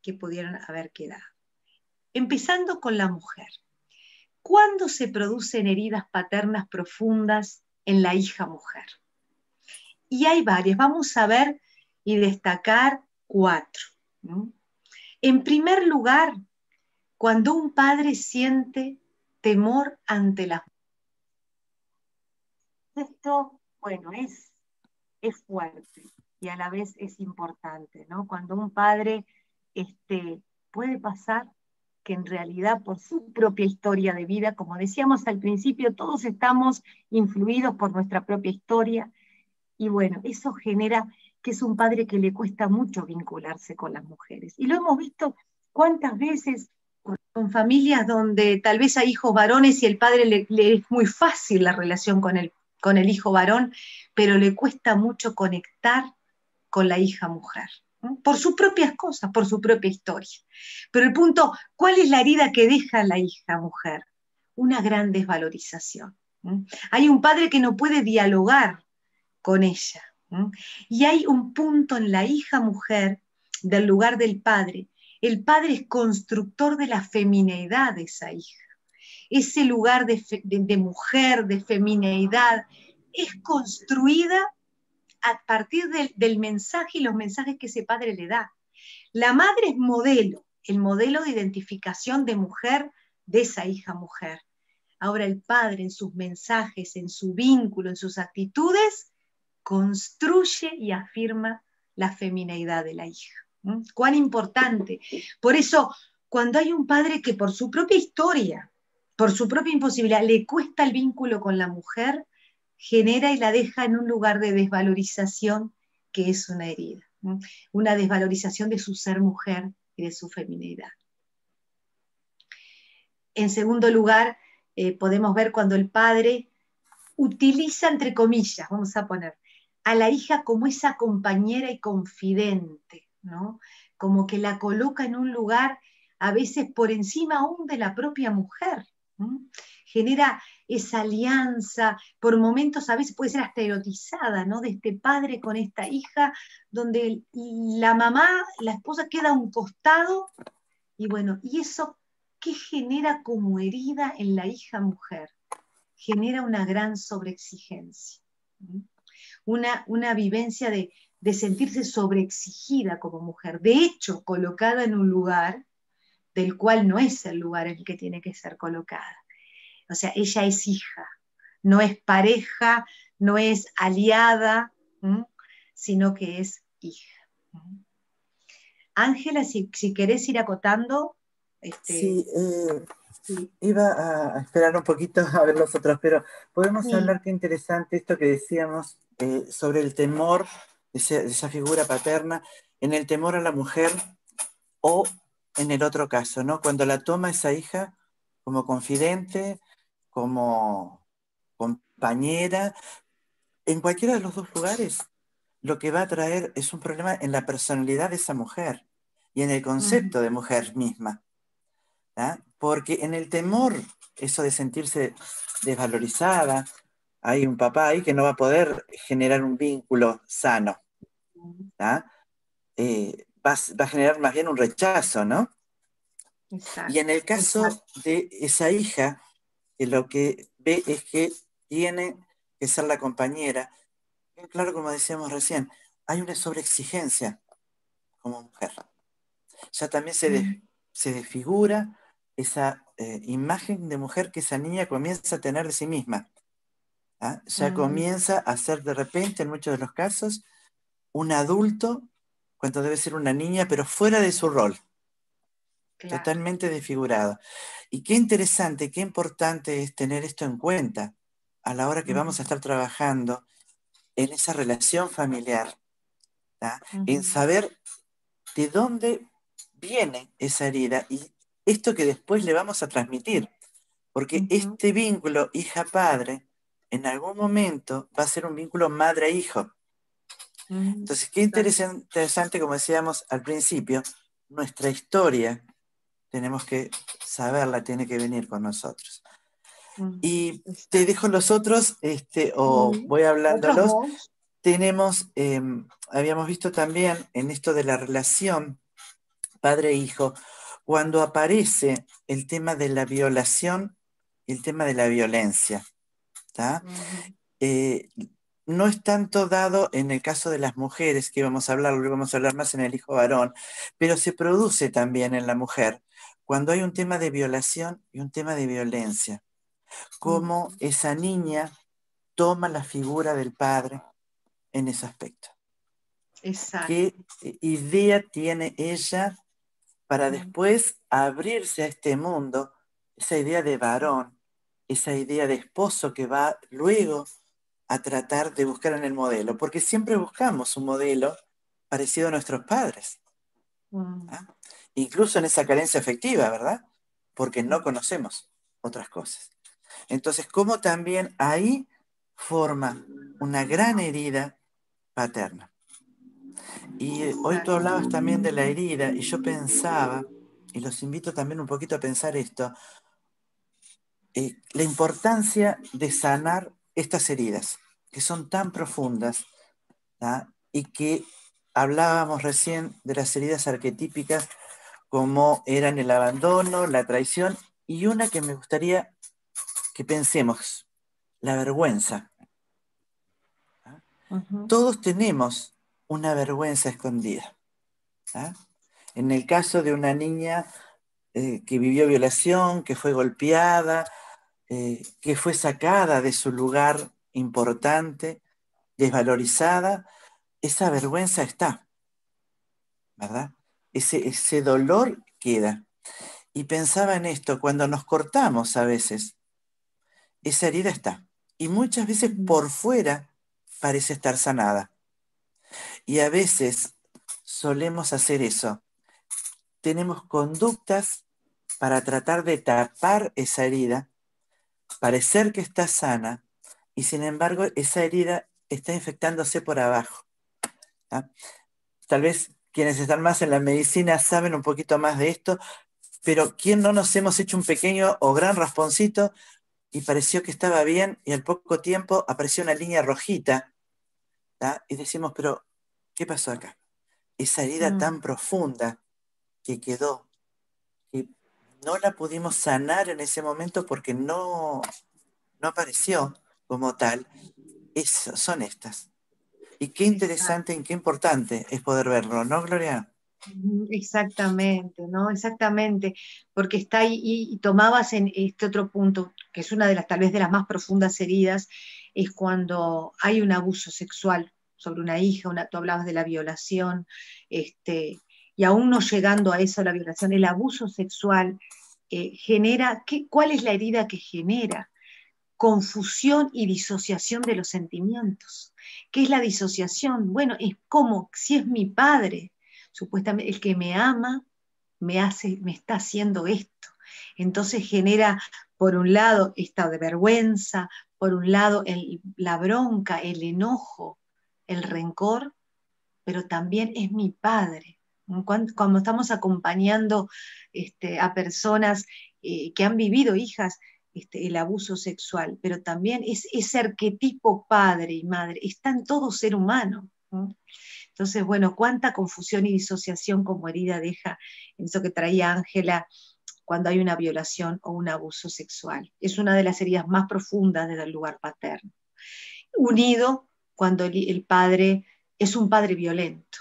que pudieron haber quedado. Empezando con la mujer. ¿Cuándo se producen heridas paternas profundas en la hija mujer? Y hay varias. Vamos a ver y destacar cuatro. ¿No? En primer lugar, cuando un padre siente temor ante la esto, bueno, es fuerte y a la vez es importante, ¿no? Cuando un padre puede pasar que en realidad por su propia historia de vida, como decíamos al principio, todos estamos influidos por nuestra propia historia y bueno, eso genera que es un padre que le cuesta mucho vincularse con las mujeres. Y lo hemos visto cuántas veces con familias donde tal vez hay hijos varones y el padre le es muy fácil la relación con el hijo varón, pero le cuesta mucho conectar con la hija mujer, ¿no? Por sus propias cosas, por su propia historia. Pero el punto, ¿cuál es la herida que deja la hija mujer? Una gran desvalorización. ¿No? Hay un padre que no puede dialogar con ella. ¿Mm? Y hay un punto en la hija mujer del lugar del padre. El padre es constructor de la femineidad de esa hija. Ese lugar de mujer, de femineidad, es construida a partir del mensaje y los mensajes que ese padre le da. La madre es modelo, el modelo de identificación de mujer de esa hija mujer. Ahora el padre en sus mensajes, en su vínculo, en sus actitudes, construye y afirma la femineidad de la hija. ¿Mm? Cuán importante. Por eso, cuando hay un padre que por su propia historia, por su propia imposibilidad, le cuesta el vínculo con la mujer, genera y la deja en un lugar de desvalorización que es una herida. ¿Mm? Una desvalorización de su ser mujer y de su feminidad. En segundo lugar, podemos ver cuando el padre utiliza, entre comillas, vamos a poner, a la hija como esa compañera y confidente, ¿no? Como que la coloca en un lugar a veces por encima aún de la propia mujer. ¿No? Genera esa alianza, por momentos a veces puede ser hasta erotizada, ¿no? De este padre con esta hija, donde la mamá, la esposa queda a un costado, y bueno, ¿y eso qué genera como herida en la hija mujer? Genera una gran sobreexigencia, una vivencia de sentirse sobreexigida como mujer, de hecho colocada en un lugar del cual no es el lugar en el que tiene que ser colocada. O sea, ella es hija, no es pareja, no es aliada, sino que es hija. Ángela, si querés ir acotando. Sí, Sí. iba a esperar un poquito a ver los otros, pero podemos Sí. hablar, qué interesante esto que decíamos sobre el temor de esa figura paterna, en el temor a la mujer o en el otro caso, ¿no? Cuando la toma esa hija como confidente, como compañera, en cualquiera de los dos lugares, lo que va a traer es un problema en la personalidad de esa mujer y en el Uh-huh. concepto de mujer misma. ¿Ah? Porque en el temor, eso de sentirse desvalorizada, hay un papá ahí que no va a poder generar un vínculo sano. ¿Ah? Va a generar más bien un rechazo, ¿no? Y en Exacto, el caso exacto. de esa hija, que lo que ve es que tiene que ser la compañera, bien claro, como decíamos recién, hay una sobreexigencia como mujer. Ya también Uh-huh. se desfigura esa imagen de mujer que esa niña comienza a tener de sí misma. ¿Ah? Ya Uh-huh. comienza a ser de repente, en muchos de los casos, un adulto cuando debe ser una niña, pero fuera de su rol, Claro. totalmente desfigurado. Y qué interesante, qué importante es tener esto en cuenta a la hora que Uh-huh. vamos a estar trabajando en esa relación familiar, ¿tá? En Uh-huh. saber de dónde viene esa herida y esto que después le vamos a transmitir, porque Uh-huh. este vínculo hija-padre en algún momento va a ser un vínculo madre-hijo. Uh-huh. Entonces, qué interesante, como decíamos al principio, nuestra historia tenemos que saberla, tiene que venir con nosotros. Uh-huh. Y te Exacto. dejo los otros, o Uh-huh. voy Otros hablándolos. dos. Tenemos, habíamos visto también en esto de la relación padre-hijo, cuando aparece el tema de la violación y el tema de la violencia. ¿Tá? Uh-huh. Eh, no es tanto dado en el caso de las mujeres, que vamos a hablar, lo vamos a hablar más en el hijo varón, pero se produce también en la mujer, cuando hay un tema de violación y un tema de violencia, cómo Uh-huh. esa niña toma la figura del padre en ese aspecto. Exacto. ¿Qué idea tiene ella para Uh-huh. después abrirse a este mundo, esa idea de varón, esa idea de esposo que va luego a tratar de buscar en el modelo? Porque siempre buscamos un modelo parecido a nuestros padres, Uh-huh. ¿ah? Incluso en esa carencia afectiva, ¿verdad? Porque no conocemos otras cosas. Entonces, ¿cómo también ahí forma una gran herida paterna? Y hoy tú Exacto. hablabas también de la herida y yo pensaba, y los invito también un poquito a pensar esto, la importancia de sanar estas heridas, que son tan profundas, ¿tá? Y que hablábamos recién de las heridas arquetípicas como eran el abandono, la traición, y una que me gustaría que pensemos, la vergüenza. ¿Ah? Ujú, Todos tenemos una vergüenza escondida. ¿Ah? En el caso de una niña que vivió violación, que fue golpeada, que fue sacada de su lugar importante, desvalorizada, esa vergüenza está, ¿verdad? Ese dolor queda. Y pensaba en esto, cuando nos cortamos a veces, esa herida está. Y muchas veces ujú. por fuera parece estar sanada. Y a veces solemos hacer eso. Tenemos conductas para tratar de tapar esa herida, parecer que está sana, y sin embargo esa herida está infectándose por abajo. ¿Ah? Tal vez quienes están más en la medicina saben un poquito más de esto, pero ¿quién no nos hemos hecho un pequeño o gran rasponcito y pareció que estaba bien y al poco tiempo apareció una línea rojita? ¿Ah? Y decimos, pero ¿qué pasó acá? Esa herida Mm, tan profunda que quedó, que no la pudimos sanar en ese momento porque no apareció como tal, son estas. Y qué interesante exacto. y qué importante es poder verlo, ¿no, Gloria? Ujú, exactamente, ¿no? Exactamente, porque está ahí y tomabas en este otro punto, que es una de las tal vez de las más profundas heridas, es cuando hay un abuso sexual sobre una hija, tú hablabas de la violación, y aún no llegando a eso, la violación, el abuso sexual genera, ¿cuál es la herida que genera? Confusión y disociación de los sentimientos. ¿Qué es la disociación? Bueno, es como si es mi padre, supuestamente el que me ama, me está haciendo esto. Entonces genera, por un lado, esta de vergüenza, por un lado, la bronca, el enojo, el rencor, pero también es mi padre. Cuando estamos acompañando a personas que han vivido, hijas, el abuso sexual, pero también es ese arquetipo padre y madre, está en todo ser humano, ¿no? Entonces, bueno, cuánta confusión y disociación como herida deja en eso que traía Ángela cuando hay una violación o un abuso sexual. Es una de las heridas más profundas desde el lugar paterno. Unido cuando el padre es un padre violento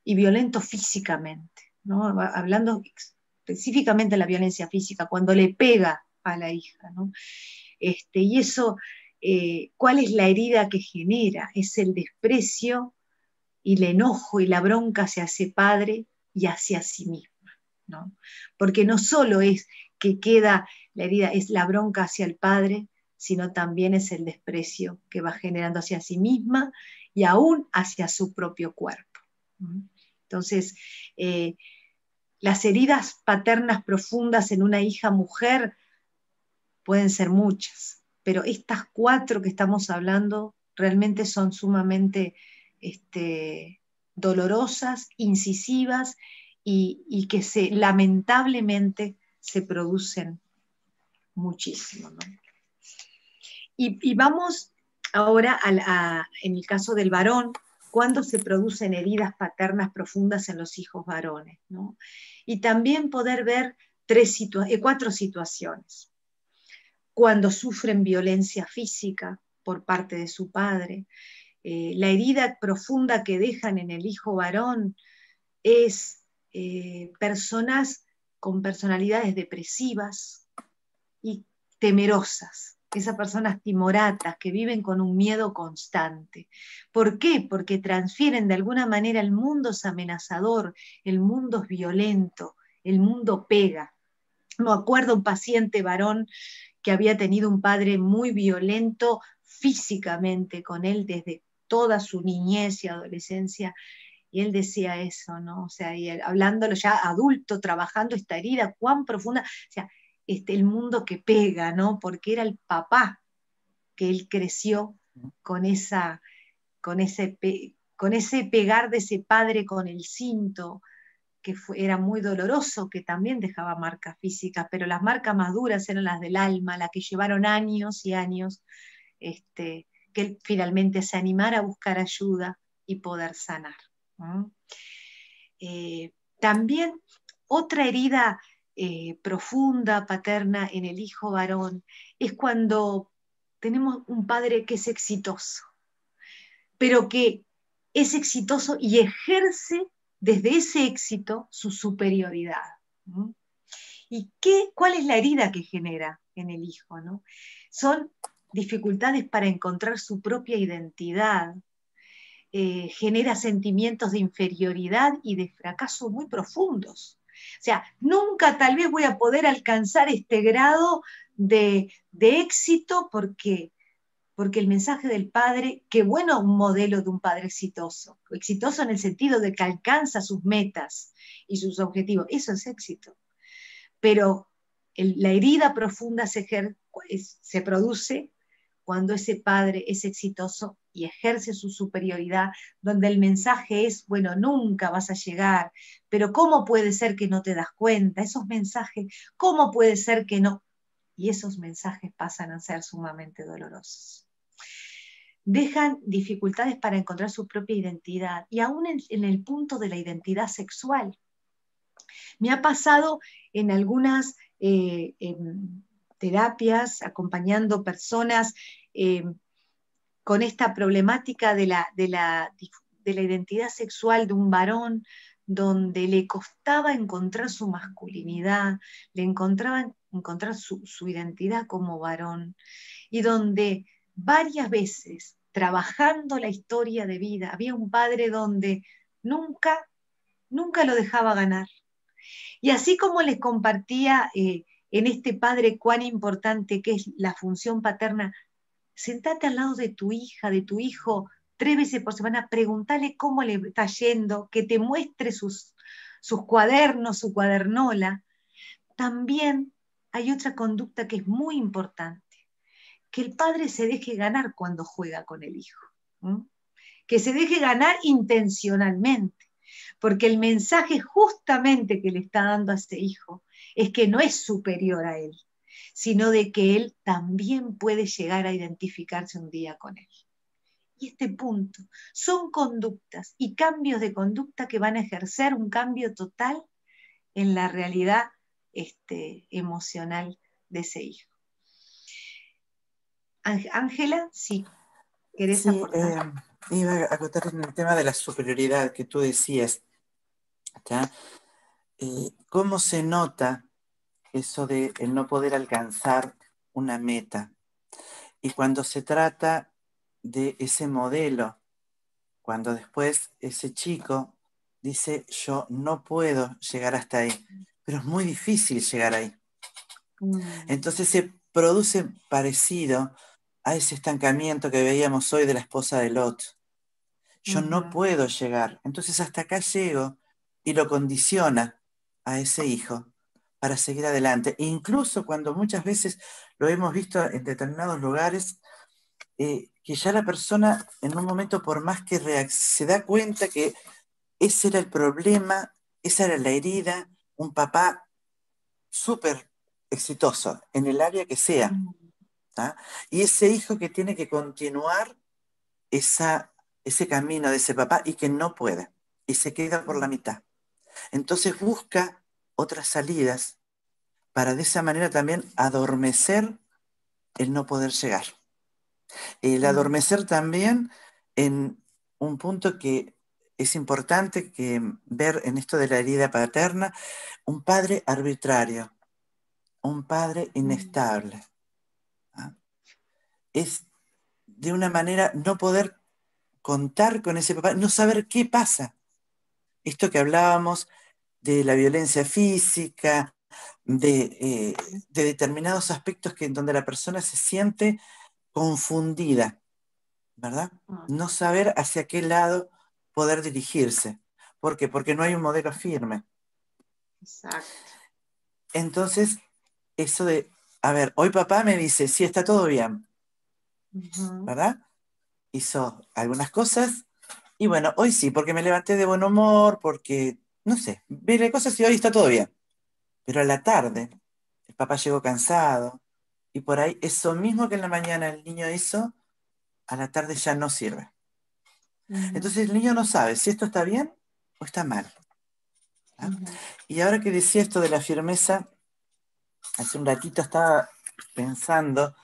y violento físicamente, ¿no? Hablando específicamente de la violencia física, cuando le pega a la hija, ¿no? Y eso, ¿cuál es la herida que genera? Es el desprecio y el enojo y la bronca hacia ese padre y hacia sí mismo, ¿no? Porque no solo es que queda la herida, es la bronca hacia el padre, sino también es el desprecio que va generando hacia sí misma y aún hacia su propio cuerpo. Entonces, eh, las heridas paternas profundas en una hija mujer pueden ser muchas, pero estas cuatro que estamos hablando realmente son sumamente dolorosas, incisivas y que lamentablemente se producen muchísimo, ¿no? Y vamos ahora en el caso del varón, cuando se producen heridas paternas profundas en los hijos varones, ¿no? Y también poder ver cuatro situaciones. Cuando sufren violencia física por parte de su padre, la herida profunda que dejan en el hijo varón es personas con personalidades depresivas y temerosas, esas personas timoratas que viven con un miedo constante. ¿Por qué? Porque transfieren de alguna manera el mundo es amenazador, el mundo es violento, el mundo pega. Me acuerdo un paciente varón que había tenido un padre muy violento físicamente con él desde toda su niñez y adolescencia, y él decía eso, ¿no? O sea, y él, hablándolo ya adulto, trabajando esta herida, cuán profunda, o sea, el mundo que pega, ¿no? Porque era el papá que él creció con con ese pegar de ese padre con el cinto, que era muy doloroso, que también dejaba marcas físicas, pero las marcas más duras eran las del alma, las que llevaron años y años, que él finalmente se animara a buscar ayuda y poder sanar. ¿Mm? También otra herida profunda, paterna en el hijo varón, es cuando tenemos un padre que es exitoso, pero que es exitoso y ejerce desde ese éxito su superioridad. ¿No? ¿Y cuál es la herida que genera en el hijo? ¿No? Son dificultades para encontrar su propia identidad, genera sentimientos de inferioridad y de fracaso muy profundos. O sea, nunca tal vez voy a poder alcanzar este grado de éxito porque el mensaje del padre, qué bueno un modelo de un padre exitoso, exitoso en el sentido de que alcanza sus metas y sus objetivos, eso es éxito. Pero la herida profunda se produce cuando ese padre es exitoso y ejerce su superioridad, donde el mensaje es, bueno, nunca vas a llegar, pero ¿cómo puede ser que no te das cuenta? Esos mensajes, ¿cómo puede ser que no? Y esos mensajes pasan a ser sumamente dolorosos. Dejan dificultades para encontrar su propia identidad y aún en el punto de la identidad sexual. Me ha pasado en algunas terapias, acompañando personas con esta problemática de la identidad sexual de un varón, donde le costaba encontrar su masculinidad, le encontraba encontrar su identidad como varón, y donde varias veces, trabajando la historia de vida, había un padre donde nunca, nunca lo dejaba ganar. Y así como les compartía en este padre cuán importante que es la función paterna, sentate al lado de tu hija, de tu hijo, 3 veces por semana, preguntale cómo le está yendo, que te muestre sus cuadernos, su cuadernola. También hay otra conducta que es muy importante, que el padre se deje ganar cuando juega con el hijo, ¿m? Que se deje ganar intencionalmente, porque el mensaje justamente que le está dando a ese hijo es que no es superior a él, sino de que él también puede llegar a identificarse un día con él. Y este punto son conductas y cambios de conducta que van a ejercer un cambio total en la realidad emocional de ese hijo. Ángela, sí, ¿querés Sí, aportar? iba a acotar en el tema de la superioridad que tú decías, ¿ya? ¿Cómo se nota eso de el no poder alcanzar una meta? Y cuando se trata de ese modelo, cuando después ese chico dice, yo no puedo llegar hasta ahí, pero es muy difícil llegar ahí. Entonces se produce parecido a ese estancamiento que veíamos hoy de la esposa de Lot. Yo no puedo llegar, entonces hasta acá llego, y lo condiciona a ese hijo para seguir adelante. Incluso cuando muchas veces lo hemos visto en determinados lugares, que ya la persona en un momento, por más que se da cuenta que ese era el problema, esa era la herida, un papá súper exitoso en el área que sea, ¿tá? Y ese hijo que tiene que continuar ese camino de ese papá y que no puede, y se queda por la mitad. Entonces busca otras salidas para de esa manera también adormecer el no poder llegar. El adormecer también en un punto que es importante que ver en esto de la herida paterna, un padre arbitrario, un padre inestable. ¿Ah? Es de una manera no poder contar con ese papá, no saber qué pasa. Esto que hablábamos de la violencia física, de determinados aspectos en donde la persona se siente confundida, ¿verdad? No saber hacia qué lado poder dirigirse. ¿Por qué? Porque no hay un modelo firme. Exacto. Entonces, eso de, a ver, hoy papá me dice, sí, está todo bien, ¿verdad? Hizo algunas cosas y bueno, hoy sí, porque me levanté de buen humor, porque, no sé, vi cosas y hoy está todo bien. Pero a la tarde, el papá llegó cansado y por ahí eso mismo que en la mañana el niño hizo, a la tarde ya no sirve. Entonces el niño no sabe si esto está bien o está mal. Y ahora que decía esto de la firmeza, hace un ratito estaba pensando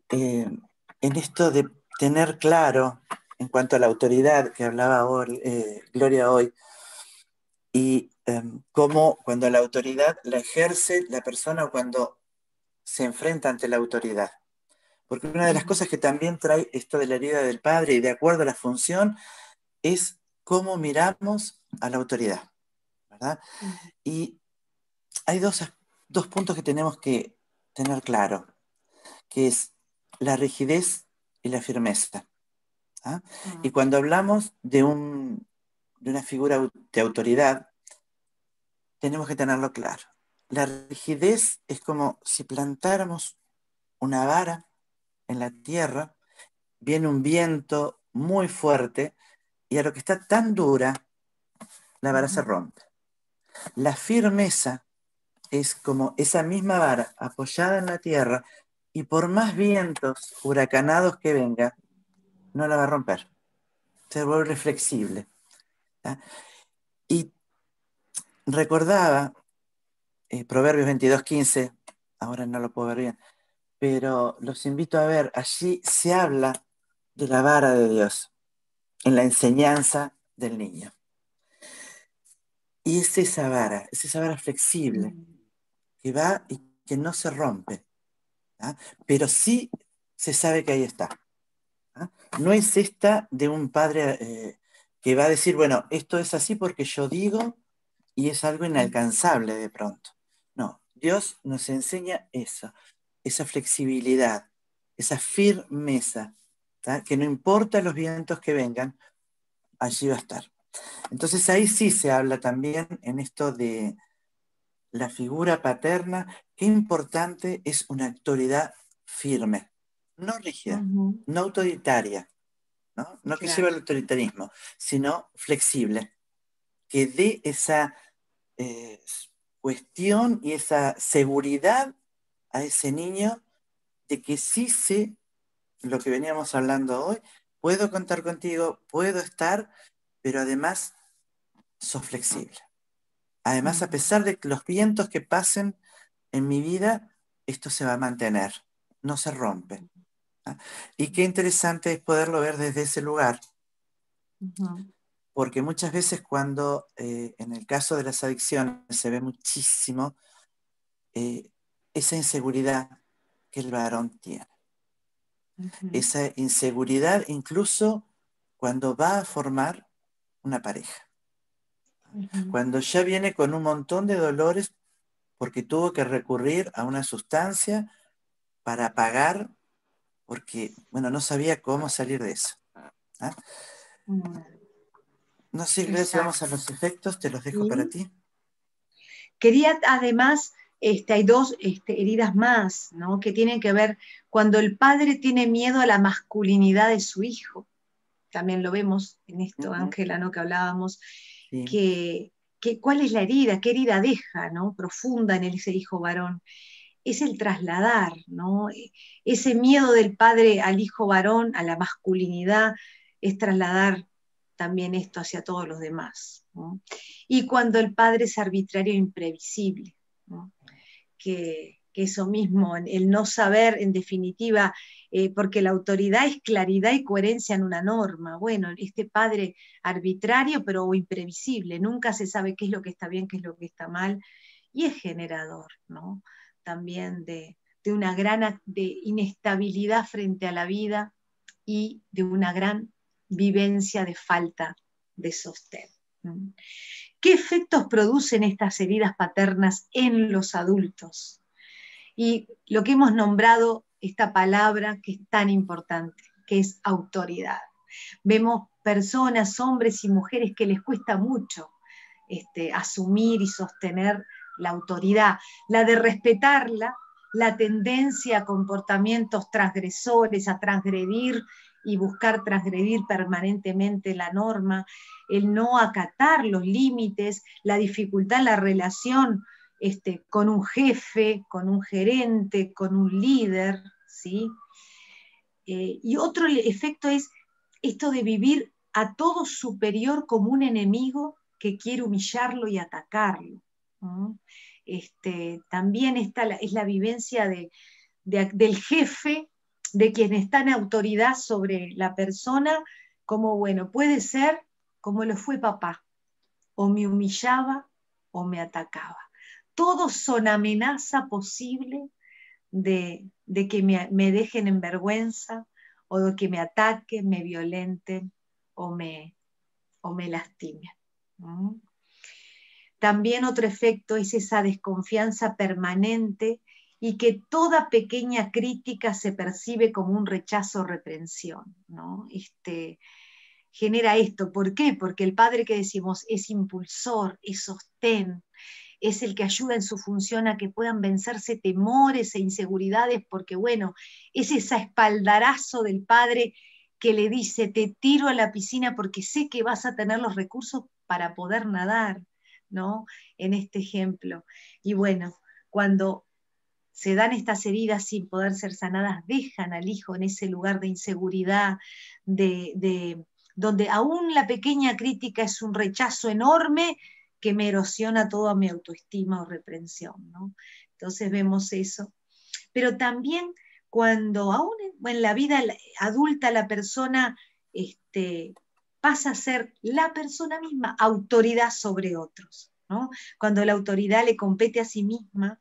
en esto de tener claro en cuanto a la autoridad que hablaba Gloria hoy, y cómo cuando la autoridad la ejerce la persona o cuando se enfrenta ante la autoridad. Porque una de las cosas que también trae esto de la herida del padre y de acuerdo a la función es cómo miramos a la autoridad, ¿verdad? Y hay dos puntos que tenemos que tener claro, que es la rigidez y la firmeza. ¿Ah? Y cuando hablamos de una figura de autoridad, tenemos que tenerlo claro. La rigidez es como si plantáramos una vara en la tierra, viene un viento muy fuerte y a lo que está tan dura, la vara se rompe. La firmeza es como esa misma vara apoyada en la tierra y por más vientos huracanados que venga, no la va a romper. Se vuelve flexible. ¿Ah? Y recordaba Proverbios 22:15, ahora no lo puedo ver bien, pero los invito a ver, allí se habla de la vara de Dios en la enseñanza del niño. Y es esa vara flexible, que va y que no se rompe, ¿ah? Pero sí se sabe que ahí está. ¿Ah? No es esta de un padre que va a decir, bueno, esto es así porque yo digo y es algo inalcanzable de pronto. No, Dios nos enseña eso, esa flexibilidad, esa firmeza, ¿tá? Que no importa los vientos que vengan, allí va a estar. Entonces ahí sí se habla también en esto de la figura paterna, qué importante es una autoridad firme, no rígida, no autoritaria, ¿no? No que lleve al autoritarismo, sino flexible, que dé esa eh, cuestión y esa seguridad a ese niño de que sí sé lo que veníamos hablando hoy, puedo contar contigo, puedo estar, pero además sos flexible. Además, a pesar de los vientos que pasen en mi vida, esto se va a mantener, no se rompe. ¿Ah? Y qué interesante es poderlo ver desde ese lugar, porque muchas veces cuando en el caso de las adicciones se ve muchísimo esa inseguridad que el varón tiene. Esa inseguridad incluso cuando va a formar una pareja. Cuando ya viene con un montón de dolores porque tuvo que recurrir a una sustancia para pagar, porque, bueno, no sabía cómo salir de eso. ¿Ah? No sé, Gracias, vamos a los efectos, te los dejo para ti. Quería además, hay dos heridas más, ¿no? Que tienen que ver cuando el padre tiene miedo a la masculinidad de su hijo. También lo vemos en esto, Ángela, ¿no? Que hablábamos, sí. ¿Cuál es la herida? ¿Qué herida deja, ¿no? Profunda en ese hijo varón. Es el trasladar, ¿no? Ese miedo del padre al hijo varón, a la masculinidad, es trasladar también esto hacia todos los demás, ¿no? Y cuando el padre es arbitrario e imprevisible, ¿no? Que eso mismo, el no saber, en definitiva, porque la autoridad es claridad y coherencia en una norma. Bueno, este padre arbitrario pero imprevisible, nunca se sabe qué es lo que está bien, qué es lo que está mal, y es generador, ¿no? También de una gran inestabilidad frente a la vida y de una gran vivencia de falta de sostén. ¿Qué efectos producen estas heridas paternas en los adultos? Y lo que hemos nombrado, esta palabra que es tan importante, que es autoridad. Vemos personas, hombres y mujeres, que les cuesta mucho asumir y sostener la autoridad, la de respetarla, la tendencia a comportamientos transgresores, a transgredir y buscar transgredir permanentemente la norma, el no acatar los límites, la dificultad en la relación con un jefe, con un gerente, con un líder, ¿sí? Y otro efecto es esto de vivir a todo superior como un enemigo que quiere humillarlo y atacarlo. ¿No? También es la vivencia del jefe, de quien está en autoridad sobre la persona, como bueno, puede ser como lo fue papá, o me humillaba o me atacaba. Todos son amenaza posible de que me dejen en vergüenza, o de que me ataquen, me violenten o me lastimen. ¿No? También otro efecto es esa desconfianza permanente y que toda pequeña crítica se percibe como un rechazo o reprensión, ¿no? Genera esto. ¿Por qué? Porque el padre que decimos es impulsor, es sostén, es el que ayuda en su función a que puedan vencerse temores e inseguridades, porque bueno, es ese espaldarazo del padre que le dice, te tiro a la piscina porque sé que vas a tener los recursos para poder nadar, ¿no? En este ejemplo. Y bueno, cuando se dan estas heridas sin poder ser sanadas, dejan al hijo en ese lugar de inseguridad, donde aún la pequeña crítica es un rechazo enorme que me erosiona toda mi autoestima o reprensión, ¿no? Entonces vemos eso. Pero también cuando aún en la vida adulta la persona pasa a ser la persona misma autoridad sobre otros, ¿no? Cuando la autoridad le compete a sí misma,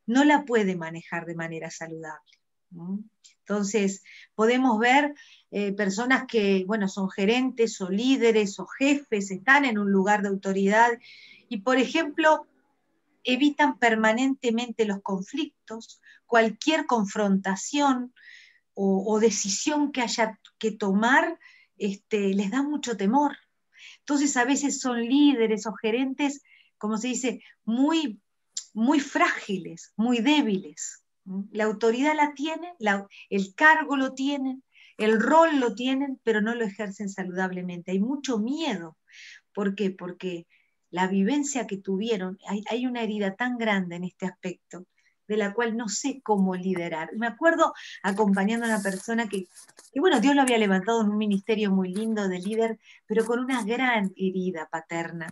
no la puede manejar de manera saludable, ¿no? Entonces, podemos ver personas que, bueno, son gerentes o líderes o jefes, están en un lugar de autoridad y, por ejemplo, evitan permanentemente los conflictos, cualquier confrontación o decisión que haya que tomar, les da mucho temor. Entonces, a veces son líderes o gerentes, como se dice, muy frágiles, muy débiles. La autoridad la tienen, el cargo lo tienen, el rol lo tienen, pero no lo ejercen saludablemente. Hay mucho miedo. ¿Por qué? Porque la vivencia que tuvieron, hay una herida tan grande en este aspecto, de la cual no sé cómo liderar. Me acuerdo acompañando a una persona que, bueno, Dios lo había levantado en un ministerio muy lindo de líder, pero con una gran herida paterna.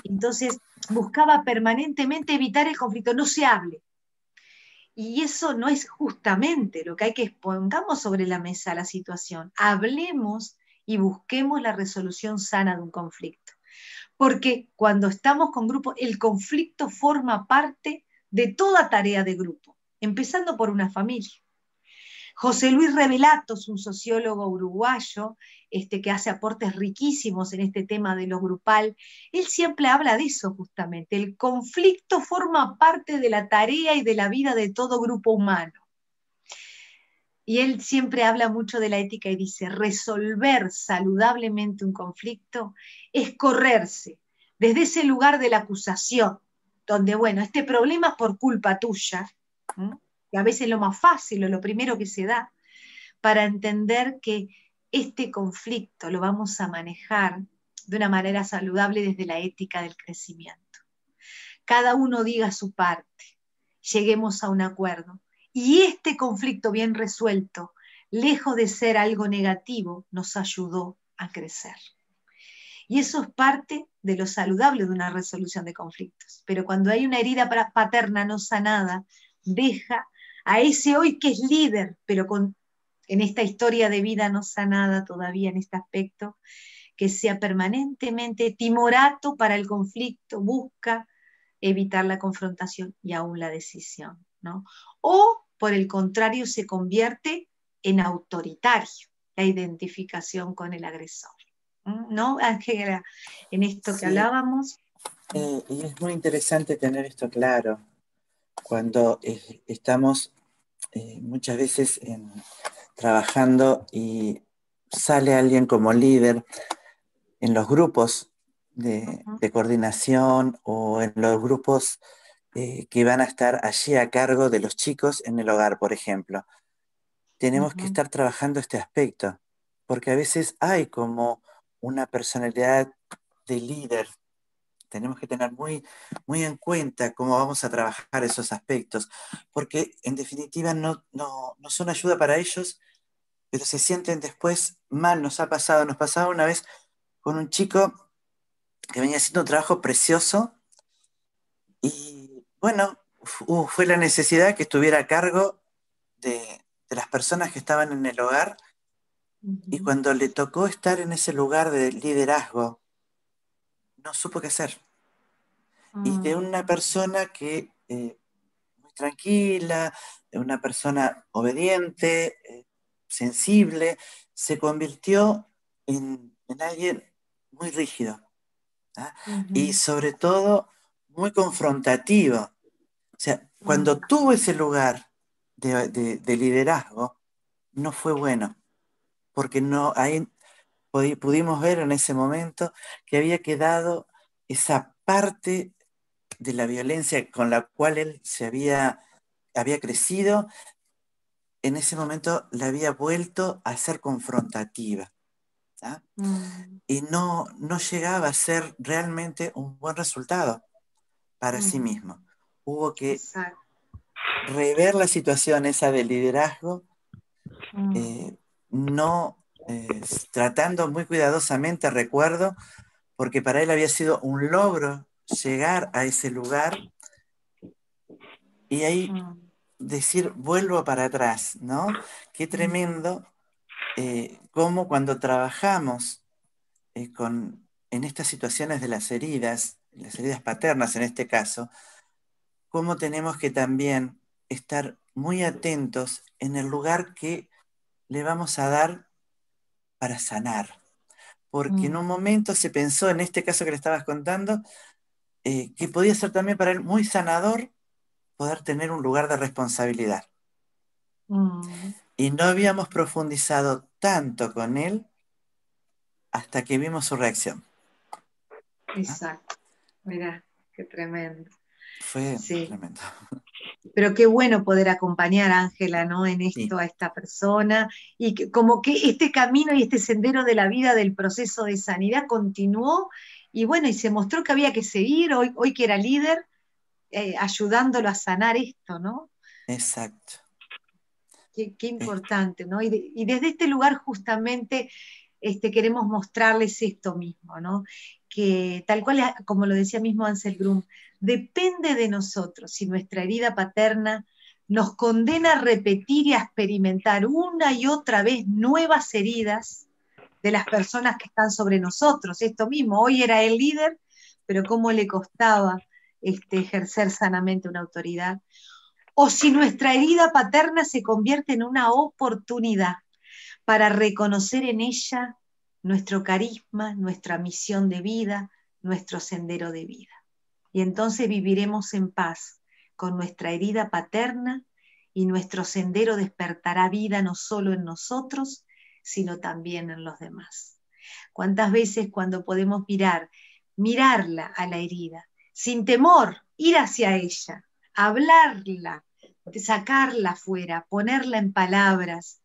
Entonces buscaba permanentemente evitar el conflicto, no se hable. Y eso no es justamente lo que hay que pongamos sobre la mesa la situación. Hablemos y busquemos la resolución sana de un conflicto. Porque cuando estamos con grupos, el conflicto forma parte de toda tarea de grupo, empezando por una familia. José Luis Revelatos, un sociólogo uruguayo, que hace aportes riquísimos en este tema de lo grupal, él siempre habla de eso justamente. El conflicto forma parte de la tarea y de la vida de todo grupo humano. Y él siempre habla mucho de la ética y dice, resolver saludablemente un conflicto es correrse desde ese lugar de la acusación, donde, bueno, este problema es por culpa tuya, que a veces es lo más fácil o lo primero que se da, para entender que este conflicto lo vamos a manejar de una manera saludable desde la ética del crecimiento. Cada uno diga su parte, lleguemos a un acuerdo. Y este conflicto bien resuelto, lejos de ser algo negativo, nos ayudó a crecer. Y eso es parte de lo saludable de una resolución de conflictos. Pero cuando hay una herida paterna no sanada, deja a ese hoy que es líder, pero en esta historia de vida no sanada todavía en este aspecto, que sea permanentemente timorato para el conflicto, busca evitar la confrontación y aún la decisión, ¿no? O, por el contrario, se convierte en autoritario, la identificación con el agresor. ¿No, Ángela? En esto que Sí, hablábamos. y es muy interesante tener esto claro cuando estamos muchas veces trabajando y sale alguien como líder en los grupos de coordinación o en los grupos que van a estar allí a cargo de los chicos en el hogar, por ejemplo. Tenemos que estar trabajando este aspecto, porque a veces hay como una personalidad de líder. Tenemos que tener muy, muy en cuenta cómo vamos a trabajar esos aspectos, porque en definitiva no son ayuda para ellos pero se sienten después mal. Nos pasaba una vez con un chico que venía haciendo un trabajo precioso y bueno, fue la necesidad que estuviera a cargo de las personas que estaban en el hogar y Ujú. cuando le tocó estar en ese lugar de liderazgo, no supo qué hacer. Y de una Mm, persona que muy tranquila, de una persona obediente, sensible, se convirtió en alguien muy rígido, ¿ah? Y ujú, sobre todo muy confrontativo. O sea, cuando mm, tuvo ese lugar de liderazgo, no fue bueno, porque no, ahí pudimos ver en ese momento que había quedado esa parte de la violencia con la cual él había crecido, en ese momento la había vuelto a ser confrontativa, ¿ah? mm, Y no llegaba a ser realmente un buen resultado para sí mm. mismo. Hubo que Exacto. rever la situación esa de liderazgo, Mm, eh, no tratando muy cuidadosamente, recuerdo, porque para él había sido un logro llegar a ese lugar y ahí mm, decir, vuelvo para atrás, ¿no? Qué mm, tremendo cómo cuando trabajamos en estas situaciones de las heridas paternas en este caso, cómo tenemos que también estar muy atentos en el lugar que le vamos a dar para sanar. Porque en un mm, momento se pensó, en este caso que le estabas contando, que podía ser también para él muy sanador poder tener un lugar de responsabilidad. mm. Y no habíamos profundizado tanto con él hasta que vimos su reacción, ¿no? Exacto. Mira, qué tremendo. Fue Sí. tremendo. Pero qué bueno poder acompañar a Ángela, ¿no? En Sí, esto, a esta persona, y que, como que este camino y este sendero de la vida del proceso de sanidad continuó, y bueno, y se mostró que había que seguir, hoy que era líder, ayudándolo a sanar esto, ¿no? exacto. Qué Es- importante, ¿no? Y desde este lugar justamente queremos mostrarles esto mismo, ¿no? Que tal cual, como lo decía mismo Ansel Grum, depende de nosotros si nuestra herida paterna nos condena a repetir y a experimentar una y otra vez nuevas heridas de las personas que están sobre nosotros. Esto mismo, hoy era el líder, pero cómo le costaba ejercer sanamente una autoridad, o si nuestra herida paterna se convierte en una oportunidad para reconocer en ella nuestro carisma, nuestra misión de vida, nuestro sendero de vida. Y entonces viviremos en paz con nuestra herida paterna y nuestro sendero despertará vida no solo en nosotros, sino también en los demás. ¿Cuántas veces cuando podemos mirarla a la herida, sin temor, ir hacia ella, hablarla, sacarla afuera, ponerla en palabras,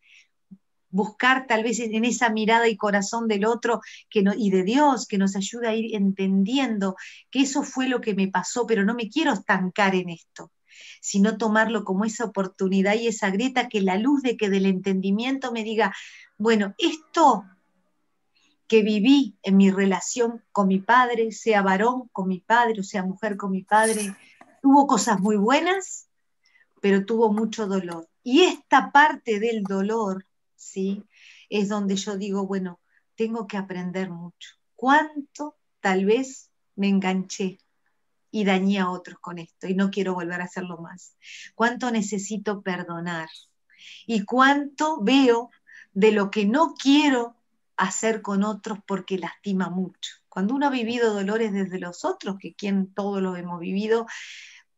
buscar tal vez en esa mirada y corazón del otro y de Dios que nos ayuda a ir entendiendo que eso fue lo que me pasó, pero no me quiero estancar en esto, sino tomarlo como esa oportunidad y esa grieta que la luz de que del entendimiento me diga, bueno, esto que viví en mi relación con mi padre, sea varón con mi padre o sea mujer con mi padre, tuvo cosas muy buenas, pero tuvo mucho dolor. Y esta parte del dolor, ¿sí? Es donde yo digo, bueno, tengo que aprender mucho. ¿Cuánto tal vez me enganché y dañé a otros con esto y no quiero volver a hacerlo más? ¿Cuánto necesito perdonar? ¿Y cuánto veo de lo que no quiero hacer con otros porque lastima mucho? Cuando uno ha vivido dolores desde los otros, que quien todos lo hemos vivido,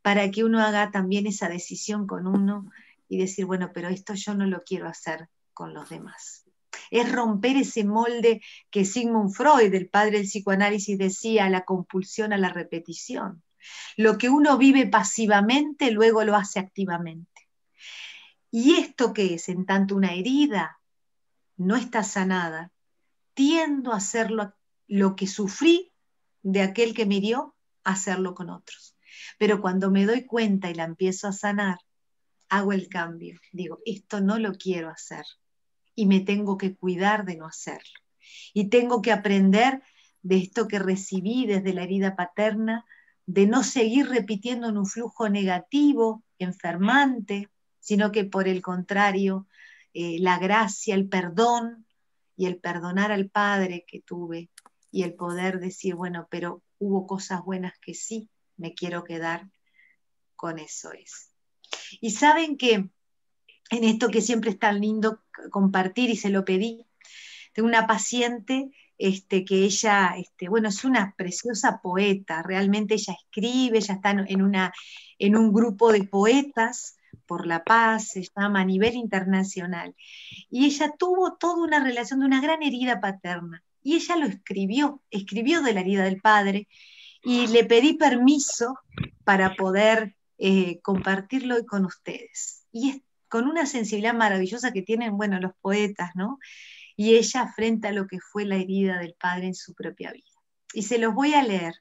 para que uno haga también esa decisión con uno y decir, bueno, pero esto yo no lo quiero hacer con los demás. Es romper ese molde que Sigmund Freud, el padre del psicoanálisis, decía, la compulsión a la repetición. Lo que uno vive pasivamente, luego lo hace activamente. ¿Y esto qué es? En tanto una herida no está sanada, tiendo a hacer lo que sufrí de aquel que me hirió, hacerlo con otros. Pero cuando me doy cuenta y la empiezo a sanar, hago el cambio. Digo, esto no lo quiero hacer. y me tengo que cuidar de no hacerlo. Y tengo que aprender de esto que recibí desde la herida paterna, de no seguir repitiendo en un flujo negativo, enfermante, sino que por el contrario, la gracia, el perdón y el perdonar al Padre que tuve y el poder decir, bueno, pero hubo cosas buenas que sí, me quiero quedar con eso es. Y saben que en esto que siempre es tan lindo compartir y se lo pedí, tengo una paciente que ella, bueno, es una preciosa poeta, realmente ella escribe, ella está en un grupo de poetas por la paz, se llama a nivel internacional, y ella tuvo toda una relación de una gran herida paterna, y ella lo escribió de la herida del padre, y le pedí permiso para poder compartirlo hoy con ustedes. Y es con una sensibilidad maravillosa que tienen, bueno, los poetas, ¿no? Y ella frente a lo que fue la herida del padre en su propia vida. Y se los voy a leer,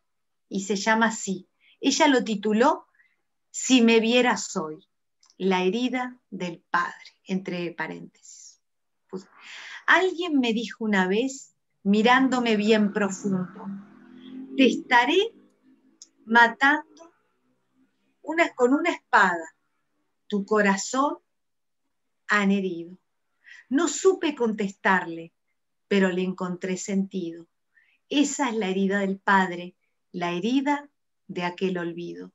y se llama así. Ella lo tituló Si me vieras hoy, la herida del padre, entre paréntesis. Pues, alguien me dijo una vez, mirándome bien profundo, te estaré matando con una espada, tu corazón han herido. No supe contestarle, pero le encontré sentido. Esa es la herida del padre, la herida de aquel olvido.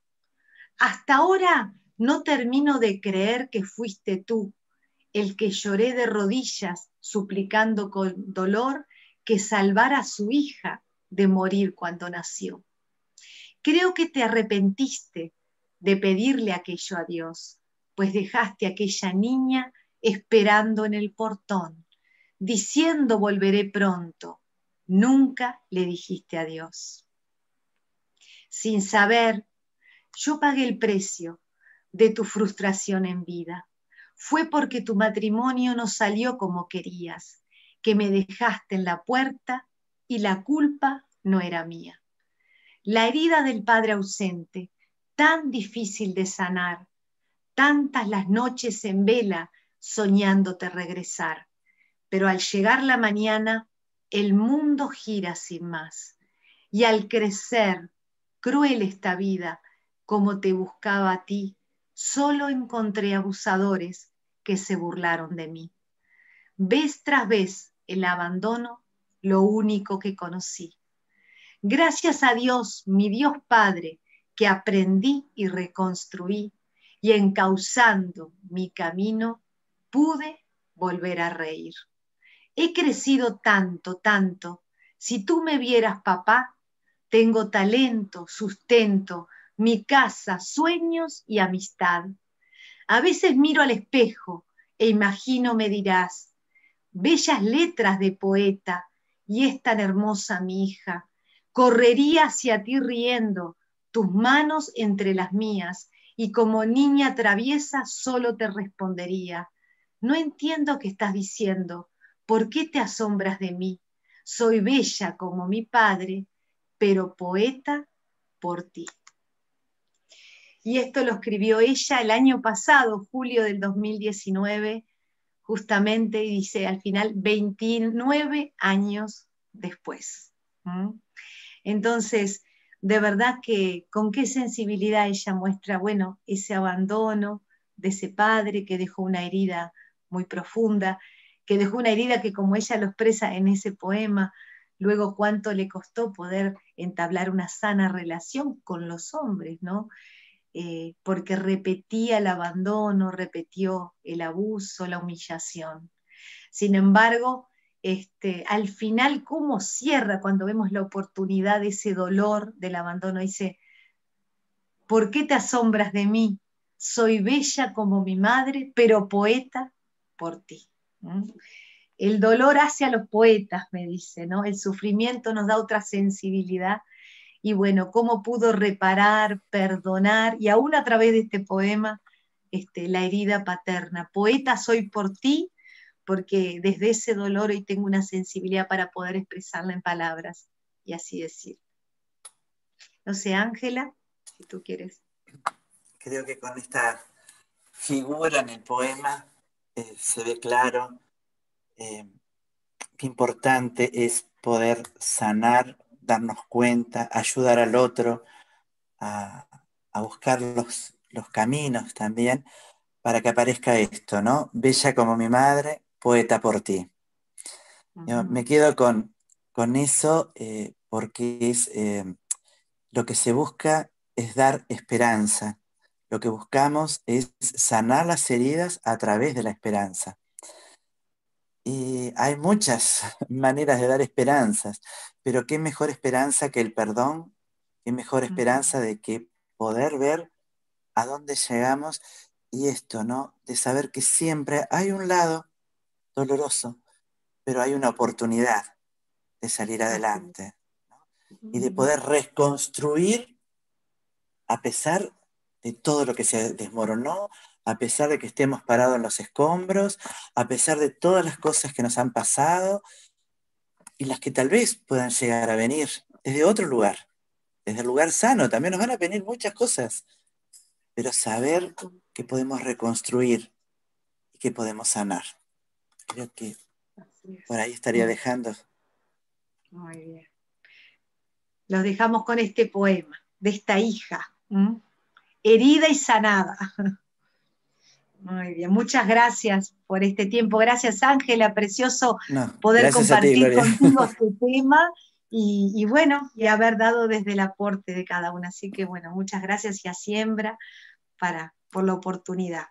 Hasta ahora no termino de creer que fuiste tú, el que lloré de rodillas, suplicando con dolor que salvara a su hija de morir cuando nació. Creo que te arrepentiste de pedirle aquello a Dios, pues dejaste a aquella niña esperando en el portón, diciendo volveré pronto. Nunca le dijiste adiós. Sin saber, yo pagué el precio de tu frustración en vida. Fue porque tu matrimonio no salió como querías, que me dejaste en la puerta y la culpa no era mía. La herida del padre ausente, tan difícil de sanar, tantas las noches en vela soñándote regresar. Pero al llegar la mañana, el mundo gira sin más. Y al crecer, cruel esta vida, como te buscaba a ti, solo encontré abusadores que se burlaron de mí. Vez tras vez, el abandono, lo único que conocí. Gracias a Dios, mi Dios Padre, que aprendí y reconstruí, y encauzando mi camino, pude volver a reír. He crecido tanto, tanto. Si tú me vieras, papá, tengo talento, sustento, mi casa, sueños y amistad. A veces miro al espejo e imagino me dirás, bellas letras de poeta, y es tan hermosa mi hija. Correría hacia ti riendo, tus manos entre las mías, y como niña traviesa solo te respondería, no entiendo qué estás diciendo, ¿por qué te asombras de mí? Soy bella como mi padre, pero poeta por ti. Y esto lo escribió ella el año pasado, julio del 2019, justamente, y dice al final 29 años después. Entonces, de verdad que con qué sensibilidad ella muestra, bueno, ese abandono de ese padre que dejó una herida muy profunda, que dejó una herida que, como ella lo expresa en ese poema, luego cuánto le costó poder entablar una sana relación con los hombres, ¿no? Porque repetía el abandono, repitió el abuso, la humillación. Sin embargo, al final, ¿cómo cierra cuando vemos la oportunidad de ese dolor del abandono? Dice, ¿por qué te asombras de mí? Soy bella como mi madre, pero poeta por ti. El dolor hace a los poetas, me dice, ¿no? El sufrimiento nos da otra sensibilidad. Y bueno, cómo pudo reparar, perdonar, y aún a través de este poema, la herida paterna. Poeta soy por ti, porque desde ese dolor hoy tengo una sensibilidad para poder expresarla en palabras, y así decir. No sé, Ángela, si tú quieres. Creo que con esta figura en el poema se ve claro eh, qué importante es poder sanar, darnos cuenta, ayudar al otro a, a buscar los caminos también para que aparezca esto, ¿no? Bella como mi madre, poeta por ti. Yo me quedo con eso porque es lo que se busca es dar esperanza. Lo que buscamos es sanar las heridas a través de la esperanza. Y hay muchas maneras de dar esperanzas, pero qué mejor esperanza que el perdón, qué mejor esperanza de que poder ver a dónde llegamos y esto, ¿no? De saber que siempre hay un lado doloroso, pero hay una oportunidad de salir adelante, ¿no? Y de poder reconstruir a pesar de todo lo que se desmoronó, a pesar de que estemos parados en los escombros, a pesar de todas las cosas que nos han pasado y las que tal vez puedan llegar a venir desde otro lugar, desde el lugar sano, también nos van a venir muchas cosas, pero saber que podemos reconstruir y que podemos sanar. Creo que por ahí estaría dejando. Muy bien. Los dejamos con este poema de esta hija, herida y sanada. Muy bien, muchas gracias por este tiempo. Gracias, Ángela, precioso No, poder gracias a ti, compartir Gloria. contigo este tema y bueno, y haber dado desde el aporte de cada una. Así que bueno, muchas gracias y a Siembra por la oportunidad.